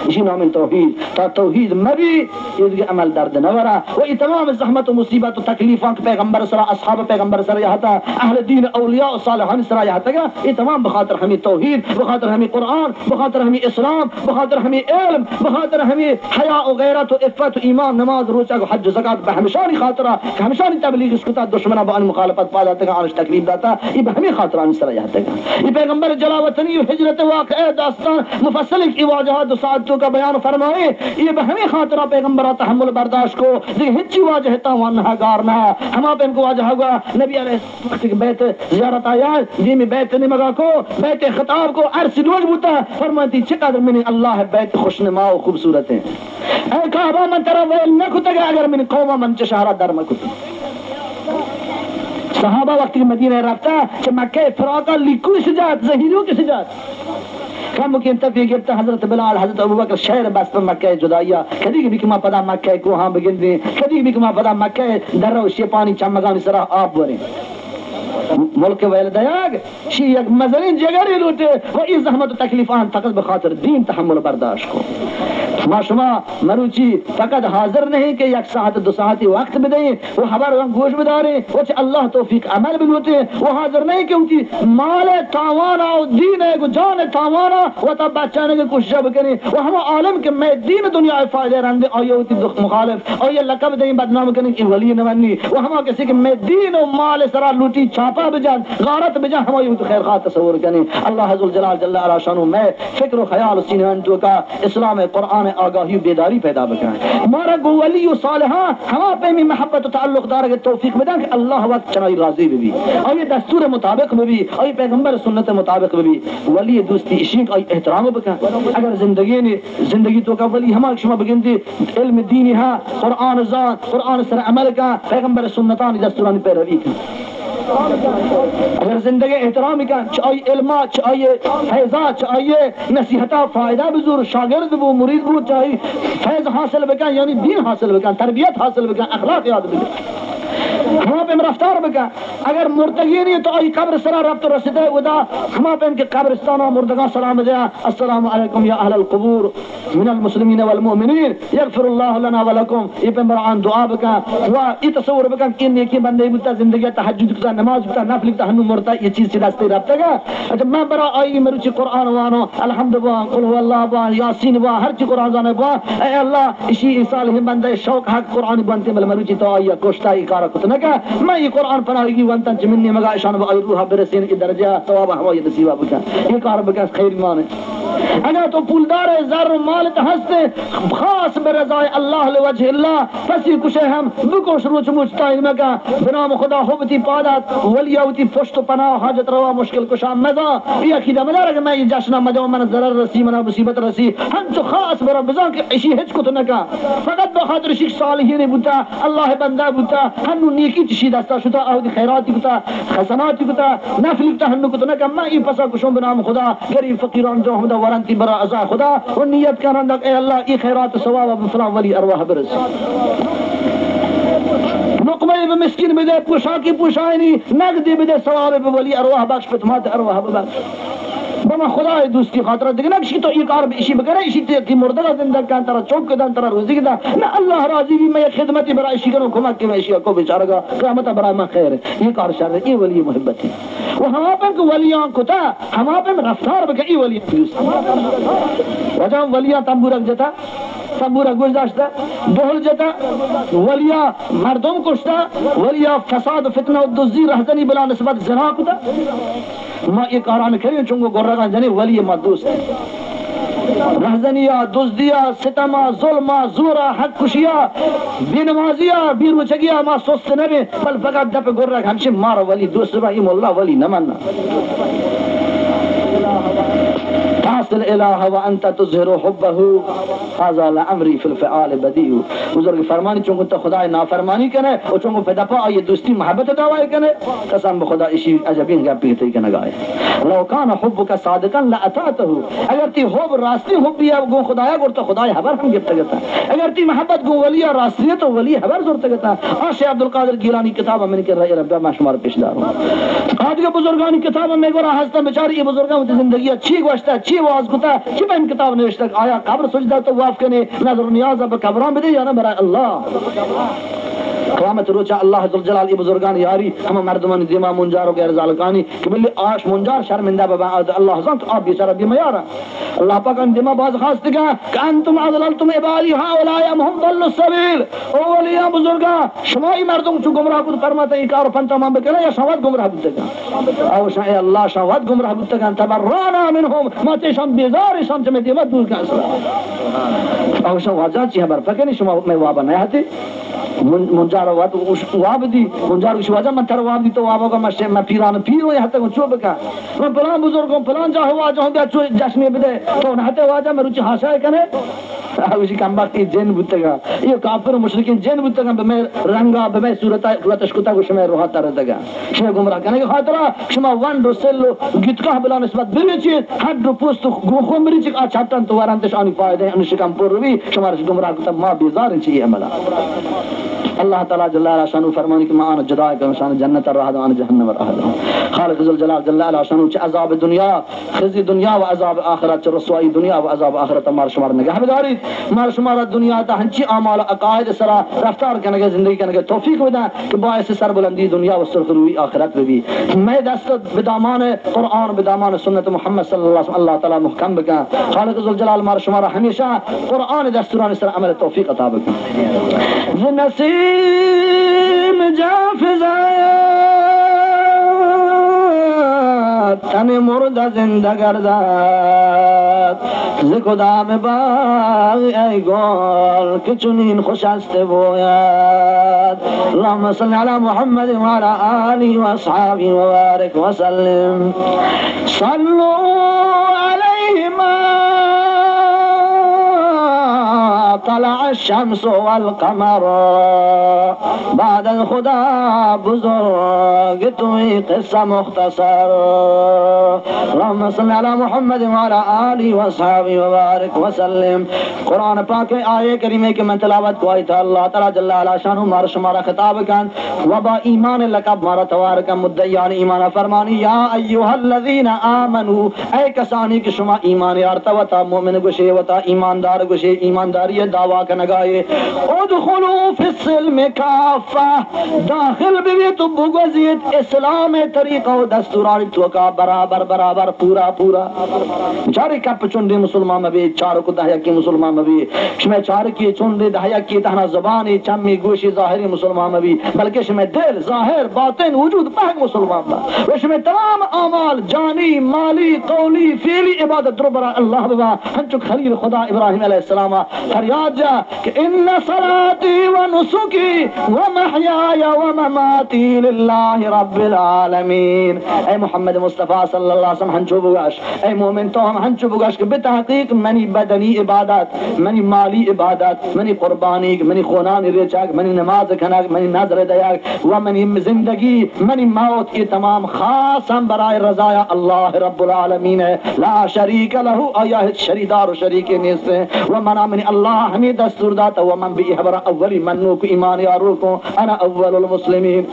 इसी नाम तौहीद ता तौहीद नबी ये अमल दर्द नवरा वो ये तमाम ज़हमत और मुसीबत और तकलीफात पैगंबर सरा अस्हाब पैगंबर सरा यहाँ था अहले दीन औलिया और सालिहान सरा यहाँ था ये तमाम बखातर हमें तौहीद बखातर हमें कुरान बखातर हमें इस्लाम बखातर हमें इल्म बखातर हमें हया और गैरत और इफ़्फ़त और ईमान नमाज रोजा को हज ज़कात हमेशानी खातरा हमेशानी तबलीग इसको ता दुश्मना बान मुखालफत पा जाते का आनिश तकलीफ दाता ये हमें खातरा सरा यहाँ था ये पैगंबर जलावतनी हिजरत वाक़या दास्तान मुफस्सल की वाजहात सादतों का बयान फरमाए ये हमें खातरा पैगंबर तहम्मुल बर्दाश्त को हिच्ची वाजह तवान्हा गारना हम पे इनको वाजह होगा नबी अलैहि बैत ज़ियारत आया जी में बैत निमगा को बैत खिताब को अर्श रोज बुता फरमाती चिकदर मैंने अल्लाह बैत खुशनुमा और खूबसूरत है ऐ काबा मन तेरा वेल न खुतगा अगर मैंने कौमा मन चशहरा दर में खुद सहाबा वक्त की मदीना रफ्ता कि मक्के फराका लिकू सजात ज़हीरो की सजात कम मुमकिन तब ये गिरता हजरत बिलाल हजरत अबू बकर शहर बस पर मक्के जुदाइया कदी भी कमा पदा मक्के को हां बगिन दे कदी भी कमा पदा मक्के दर्रो से पानी चमगान सरा आप बरे मुल्क वेल दयाग शी एक मजरी जगरी लूटे वो इस जहमत तकलीफान फकत बखातर दीन तहम्मुल बर्दाश्त को माशुमा मरुची फकत हाजिर नहीं कि एक साथ दो साथी वक्त में दें वो हमारे गोश बिदारे वो अल्लाह तौफीक अमल भी होते वो हाजिर नहीं कि उनकी माल तावाना और दीन है को जान तावाना वो तब बचाने की कोशिश करें वो हम आलम के मैं दीन दुनिया फायदे रंग और ये होती मुखालिफ और ये लकब दें बदनाम करने की वली न बननी वो हम किसी के मैं दीन और माल सरा लूटी छापा बजा गारत बजा हमारी तो खैर खा तस्वुर करें अल्लाह जुल जलाल जल्ल अला शानु मैं फिक्र और ख्याल सीने का इस्लाम कुरान आगाही बेदारी पैदा बकराए हमारा गो वली सालिहा हम पे में मोहब्बत ताल्लुक दार के तौफीक में कि अल्लाह वक्त चनाई राजी भी और ये दस्तूर मुताबिक में भी और ये पैगंबर सुन्नत मुताबिक में भी वली दोस्ती इश्क और एहतराम बका अगर जिंदगी तो का वली हम शमा बगिंदी इल्म दीन है कुरान जान कुरान सर अमल का पैगंबर सुन्नतान दस्तूरान पैरवी का अगर जिंदगी एहतराम का चाहिए, इल्मा चाहिए, फैजा चाहिए, नसीहता फायदा बुजुर्ग शागिर्द वो मुरीद वो चाहिए, फैज हासिल बका यानी दीन हासिल बका, तरबियत हासिल बका, अखलाक याद बका, हम पे रफ्तार बका। अगर मुर्तगी नहीं तो आई कब्र सरा रब्त रसीदे उदा हम पे इनके कब्रिस्तान मुर्दगा सलाम दिया, अस्सलाम अलैकुम या अहल कुबूर मिनल मुस्लिमीन वल मुमिनीन यगफिरुल्लाहु लना व लकुम। ये पे बरान दुआ बका व ये तसव्वुर बका कि नेकी बंदे बुता जिंदगी तहज्जुद का नमाज का नफल का हनु मुर्ता ये चीज रास्ते रब्त का। अच्छा मैं बरा आई मेरे कुरान वानो अल्हम्दुलिल्लाह कुल हुवल्लाह वा यासीन वा हर चीज कुरान जाने वा ए अल्लाह इसी इंसान ही बंदे शौक हक कुरान बनते बल मरुचि तो आई कोष्टा ही कार कुतना का मैं ये कुरान पढ़ाएगी वंतन जमिन्नी मगा ईशान व रूहा बिरसीन की दर्जा तवाब हवा ये नसीबा बका ये कार बका खैर मान है। अगर तो पुलदार है जर माल हंसते खास बेरजाए अल्लाह ले वजह अल्लाह फसी कुछ हम बुको शुरू मुचता इनमें का बिना खुदा होबती पादत वलियावती पुश्त पनाह हाजत रवा मुश्किल कुशा मजा ये खिदा मजा रहा मैं ये जश्न मजा मन जरर रसी मना मुसीबत रसी हम तो खास बरा बजा के ऐसी हिच को तो न का फकत बखातर शिख सालिहीन ने बुता अल्लाह बंदा बुता हम नेकी चशी दस्ता शुदा और खैरात बुता हसनात बुता नफल बुता हम को तो न का मैं ये पसा कुशों बिना खुदा गरीब फकीरान जो हम वरंती बरा अज़ा खुदा और नियत करना ए अल्लाह ये खैरात सवाब फला वली अरवाह बरस मुकमल में मिस्किन में दे पोशाकी पोशाइनी नगदी में दे सवाब पे वली अरवाह बख्श पे तुम्हारे अरवाह बख्श बमा खुदा है दोस्ती खातिर देखना किसी तो ये कार इसी बगैर इसी की मुर्दा जिंदा का तरह चौक के तरह रोजी का ना अल्लाह राजी भी मैं खिदमत बरा इसी करूं घुमा के मैं इसी को बेचारा का क़यामत बरा में खैर ये कार शर ये वली मोहब्बत है वो हम पे को वलियां को था हम पे रफ्तार बके ये वली वजह वलियां तंबू रख देता तंबूरा गुजदाश्ता बोल जता वलिया मर्दों कुश्ता वलिया फसाद फितना और दुज़ी रहजनी बिला निस्बत ज़ना कुता मां ये कारान करे चुंगो गोरगा जने वली मदूस रहजनिया दुज़दिया सितमा जुल्मा जुरा हक खुशिया बेनमाजिया बीरवचगिया मा सुस्त नबे बल फकत दप गोरगा हमसे मार वली दोस्त भाई मोल्ला वली न मानना तासिल इलाहा व अंत तुज़हिरु हुब्बहु हाज़ा लअमरी फिल फ़िआल बदीउ। बुजुर्ग फरमानी चुंगो तो खुदा नाफरमानी करे और चुंगो पैदा ये दोस्ती मोहब्बत दावा करे कसम खुदा इसी अजबीन का पीते के नगाए लो कान हुब्बुका सादिकन लअतातहु अगर ती हुब रास्ती हुब्बी गो खुदाया गुर तो खुदा खबर हम गिफ्त करता अगर ती मोहब्बत गो वलिया रास्ती तो वली खबर जरूरत करता आशे अब्दुल कादिर गिलानी किताब में कर रहे रब्बा माशमार पेशदार हूं आज के बुजुर्गानी किताब में गोरा हंसता बेचारी ये बुजुर्गों की जिंदगी अच्छी गोश्ता अच्छी आवाज कुता छिपा इन किताब ने तक आया कब्र सुजदा तो वाफ कने नजर नियाज अब कब्रों में दे या ना बरा अल्लाह क़यामत रोचा अल्लाह जुल जलाल ये बुजुर्गान यारी हम मर्दमान दिमा मुंजारो के रजालकानी कि बिल्ली आश मुंजार शर्मिंदा बाबा अल्लाह हसन तो आप बेचारा दिमा यारा अल्लाह पाक अन दिमा बाज खास दिगा कि अंतुम अज़ललतुम इबादी हाउलाया हम दल्लु सबील ओ वलिया बुजुर्गा शमाई मर्दों चु गुमराह को फरमाते हैं कार फंता मां बकरा या शवाद गुमराह बुतगा औ शाय अल्लाह शवाद गुमराह बुतगा तबर्राना मिनहुम माते शम बेजार शम में दिमा दूर का असला औ शवाजा ची खबर फकनी शमा में वाबा नहीं आते मुंजारो वात वाबदी मुंजारो शिवाजा मंथर वाबदी तो वाबो का मशे मैं पीरान पीरो यहाँ तक चुप का मैं पलान बुजुर्गों पलान जा हुआ जो हम चुप जश्न बदे तो नहते वाजा मैं रुचि हाशा करे उसी काम बाकी जैन बुतगा ये काफिर मुशरिकिन जैन बुतगा बमे रंगा बमे सूरता तशकुता को शमे रोहा तरतगा शमे गुमराह करने के खातरा शमा वन रोसेलो गितका बिला निस्बत बिरिची हद पोस्ट गोखो मरिच आ छातन तो वारन तशानी फायदे अनुशिकम पूर्वी शमा गुमराह को तब मां बेजार छी अमला अल्लाह ताला जल्ला शानु फरमानी कि मान जुदा का शान जन्नत रहदान जहन्नम रहदान खालिक जुल जलाल जल्ला शानु च अजाब दुनिया खज़ी दुनिया व अजाब आखिरत रसवाई दुनिया व अजाब आखिरत मार शुमार निगहदारी मार शुमार दुनिया ता हंची अमाल अकायद सरा रफ्तार करने जिंदगी करने तौफीक विदा कि बायस सरबुलंदी दुनिया व सुरखरुई आखिरत भी मैं दस्त बिदामान कुरान बिदामान सुन्नत मोहम्मद सल्लल्लाहु अलैहि वसल्लम अल्लाह ताला मुहकम बका खालिक जुल जलाल मार शुमार हमेशा कुरान दस्तूरान सर अमल तौफीक अता बका तने मुर्दा जिंदा गर्दात खुदा में बाग ऐ गोल कि चुनीन खुशास्ते बोयात अल्लाहुम्मा सल्ली अला मुहम्मद व अला आलिहि व अस्हाबिहि व बारिक व सल्लिम सल्लु अलैहि मा तलअ الشمس والقمر بعد خدا بزرگ توی قصه مختصر اللهم صل علی محمد وعلى آله وصحبه وبارك وسلم. قرآن پاک آیه کریمه کے من تلاوت کو آئی تھا اللہ تعالیٰ جل علا شان ہمارا شمارا خطاب کن وبا ایمان لقب مارا توارکا مدعیان ایمان فرمانی یا ایوہ الذین آمنوا اے کسانی کہ شما ایمان یارتا وطا مومن گوشے وطا ایماندار گوشے ایمانداری دعویٰ کا نگائے ادخلوا فی السلم کافہ داخل بھی تو بگوزیت اسلام طریقہ و دستورانی تو کا برابر برابر پورا پورا چارے کپ چون دے مسلمان مبی چاروں کو دہیا کی مسلمان مبی شمع چار کی چون دے دہیا کی تہنا زبانی چمی گوشی ظاہری مسلمان مبی بلکہ شمع دل ظاہر باطن وجود پاک مسلمان با وشمع تمام اعمال جانی مالی قولی فعلی عبادت رو برا اللہ ببا ہنچو خلیل خدا ابراہیم علیہ السلام فریاد جا کہ ان صلاتی و نسکی و محیای و مماتی للہ رب العالمین. اے محمد مصطفیٰ صلی اللہ علیہ وسلم ہنچو بگاش اے مومن تو ہم ہنچو بگاش کہ بتحقیق منی بدنی عبادت منی مالی عبادت منی قربانی منی خونان ریچاک منی نماز کھناک منی نظر دیاک و منی زندگی منی موت یہ تمام خاص ہم برائے رضایا اللہ رب العالمین ہے لا شریک لہو آیا شریدار و شریک نیست ہے و منا منی اللہ ہمیں دستور داتا و من بھی حبر اولی منو کو ایمان یارو کو انا اول المسلمین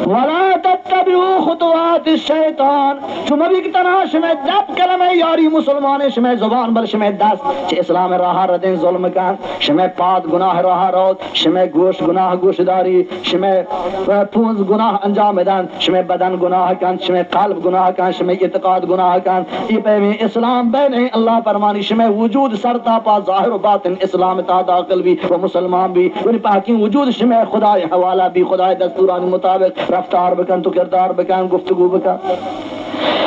ولا تتبعوا خطوات الشیطان چون بھی کتنا شمع دب کلمہ یاری مسلمان شمع زبان بر شمع دست چھ اسلام راہ ردین ظلم کن شمع پاد گناہ راہ روت شمع گوش گناہ گوش داری شمع پونز گناہ انجام دن شمع بدن گناہ کن شمع قلب گناہ کن شمع اعتقاد گناہ کن یہ پہمی اسلام بین اللہ فرمانی شمع وجود سرتا پا ظاہر و باطن اسلام تا داخل بھی و مسلمان بھی ان پاکین وجود شمع خدا حوالہ بھی خدا دستورانی مطابق رفتار بکن تو کردار بکن گفتگو بکن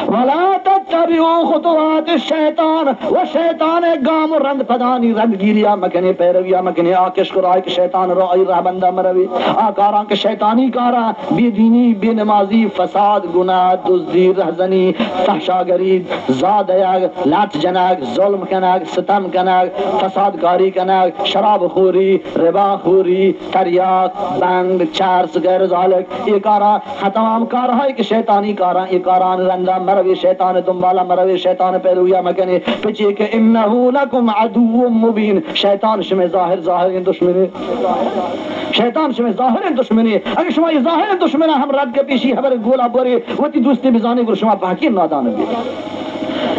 ولا تتبعوا خطوات الشیطان و شیطان گام رند پدانی رند گیریا مکنے پیرویا مکنے آکش قرآن کے شیطان رعی رہ بندہ مروی آکاران کے شیطانی کارا بے دینی بے نمازی فساد گناہ دزدی رہزنی فحشاگری زادیاگ لات جناگ ظلم کناگ ستم کناگ فساد کاری کناگ شراب خوری ربا خوری تریاق بنگ چرس غیر ذالک یہ کارا تمام کارا ہے کہ شیطانی کارا یہ کاران رندہ مروی شیطان دنبالا مروی شیطان پیرویا مکنے پچھے کہ انہو لکم عدو مبین شیطان شمع ظاہر ظاہر دشمنی شیطان شمع ظاہر دشمنی اگر شما یہ ظاہر دشمنی ہم رد کے پیشی حبر گولا بوری وتی دوستی بزانی گر شما پاکین نادان بھی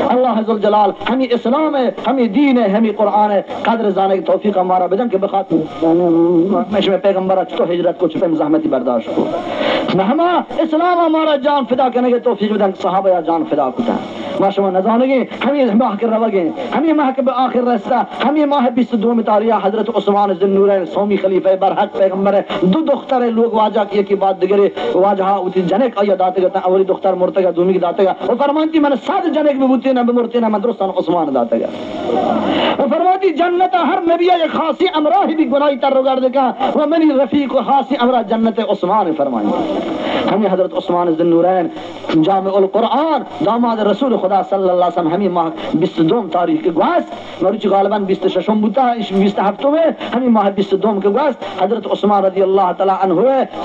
اللہ عز الجلال ہمیں اسلام ہے ہمیں دین ہے ہمیں قرآن ہے قدر زانے کی توفیق ہمارا بدن کے بخاطر میں پیغمبر تو ہجرت کو چھپے مزاحمتی برداشت کو ہما اسلام ہمارا جان فدا کرنے کے توفیق بدن صحابہ یا جان فدا کو تھا ماشاء اللہ نزانگے ہمیں ماہ کے روگے ہمیں ماہ کے آخر رستہ ہمیں ماہ 22 تاریخ حضرت عثمان ذی النورین سومی خلیفہ برحق پیغمبر دو دختر لوگ واجہ کیے کی بات دگرے واجہ اتی جنک آیا داتے گا اولی دختر مرتگا دومی کی داتے گا وہ فرمانتی میں نے 7 جنک بھی بوتے نہ بمرتے نہ مدرستان عثمان داتے گا وہ فرمانتی جنت ہر نبی ایک خاصی امراہ بھی گناہی تر رگار دکا وہ منی رفیق خاصی امراہ جنت عثمان فرمانی ہمیں حضرت عثمان ذی النورین جامع القرآن داماد رسول خدا صلی اللہ علیہ وسلم ہمیں ماہ 22 تاریخ کے گواست مروچی غالباً 26 بوتا 27 میں ہمیں ماہ 22 کے گواست حضرت عثمان رضی اللہ تعالیٰ عنہ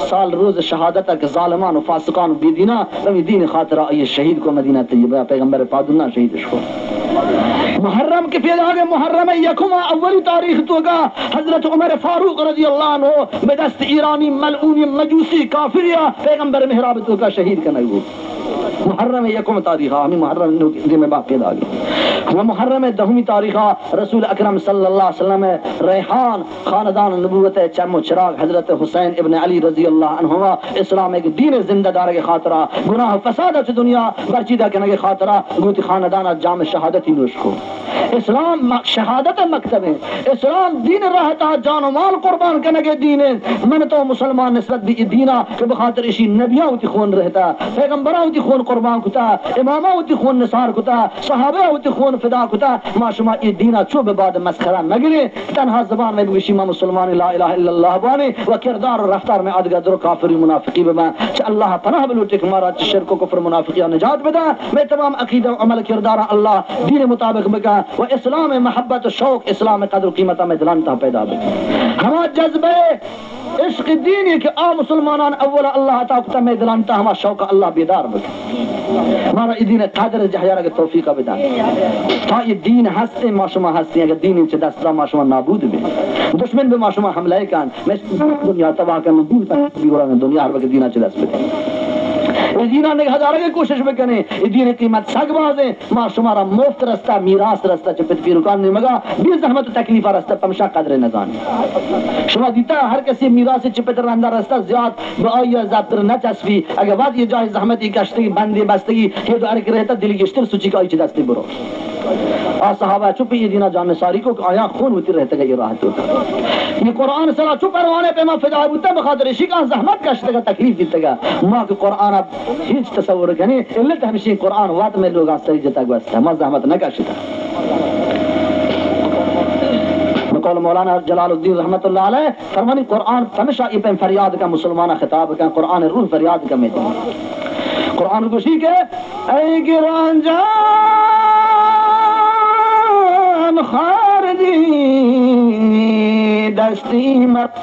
سال روز شہادت کے ظالمان و فاسقان و بیدینہ ہمیں دین خاطرہ آئیے شہید کو مدینہ طیبہ پیغمبر پادنہ شہید شکو محرم کے پھر آگے محرم یکم اولی تاریخ تو کا حضرت عمر فاروق رضی اللہ عنہ بدست ایرانی ملعونی مجوسی کافریہ پیغمبر محراب تو کا شہید کا نگو محرم یکم تاریخہ ہمیں محرم میں باقی آگے وہ محرم 10 تاریخہ رسول اکرم صلی اللہ علیہ وسلم ریحان خاندان نبوت چم و چراغ حضرت حسین ابن علی رضی اللہ عنہ اسلام ایک دین زندہ دار کے خاطرہ گناہ فساد دنیا برچیدہ کرنے کے خاطرہ گوتی خاندان جام شہادتی نوش کو اسلام شہادت مکتب ہے اسلام دین رہتا جان و مال قربان کرنے کے دین ہے من تو مسلمان نسبت بھی دینا کہ بخاطر اسی نبیاں ہوتی خون رہتا پیغمبراں ہوتی خون قربان کتا اماماں ہوتی خون نثار کتا صحابہ ہوتی خون فدا کتا ما شما یہ دینا چوب بعد مسخرہ مگرے تنہا زبان میں بگوشی ما مسلمان لا الہ الا اللہ بانے و کردار و رفتار میں آدھگا در کافری منافقی بما چا اللہ پناہ بلوٹے کمارا چا شرک و کفر منافقی نجات بدا میں تمام عقیدہ و عمل کردارا اللہ دین مطابق بکا و اسلام محبت و شوق اسلام قدر و قیمت میں دلان تا پیدا بے ہما جذبے عشق دینی کہ آ مسلمانان اولا اللہ تعالی میں دلان تا ہما شوق اللہ بیدار بے ہمارا دین قادر جہیارہ کے توفیق بدا تا یہ دین ہستے ما شما ہستے اگر دین انچہ دستا ما شما نابود بے دشمن بے ما شما حملے کان میں دنیا تباہ کرنے دین تک بھی دنیا ہر وقت دینا چلس بے دینا نے ہزارہ کی کوشش بکنے یہ دین قیمت سگ بازیں ما شمارا مفت رستہ میراث رستہ چپت پیروکان نے مگا بی زحمت و تکلیف رستہ پمشا قدر نزان شما دیتا ہر کسی میراث چپت رندہ رستہ زیاد با آیا زبطر نہ چسبی اگر بعد یہ جاہ زحمتی کشتگی بندی بستگی یہ دو ارک رہتا دلی گشتر سوچی کا ایچ دستی برو صحابہ چپ یہ دینا جان ساری کو آیا خون ہوتی رہتا گا یہ راحت ہوتا یہ قرآن صلاح چپ پروانے پہ ما فدا ہوتا بخاطر اسی کا زحمت کشتے گا تکلیف دیتا گا ما کہ قرآن اب ہیچ تصور کرنے علت ہمشی قرآن وقت میں لوگ آسری جتا گوستا ہے ما زحمت نہ کشتا بقول مولانا جلال الدین رحمت اللہ علیہ فرمانی قرآن ہمیشہ ابن فریاد کا مسلمانہ خطاب کا قرآن روح فریاد کا میدان قرآن کو سی کہ اے گران جان خاردی دستی مت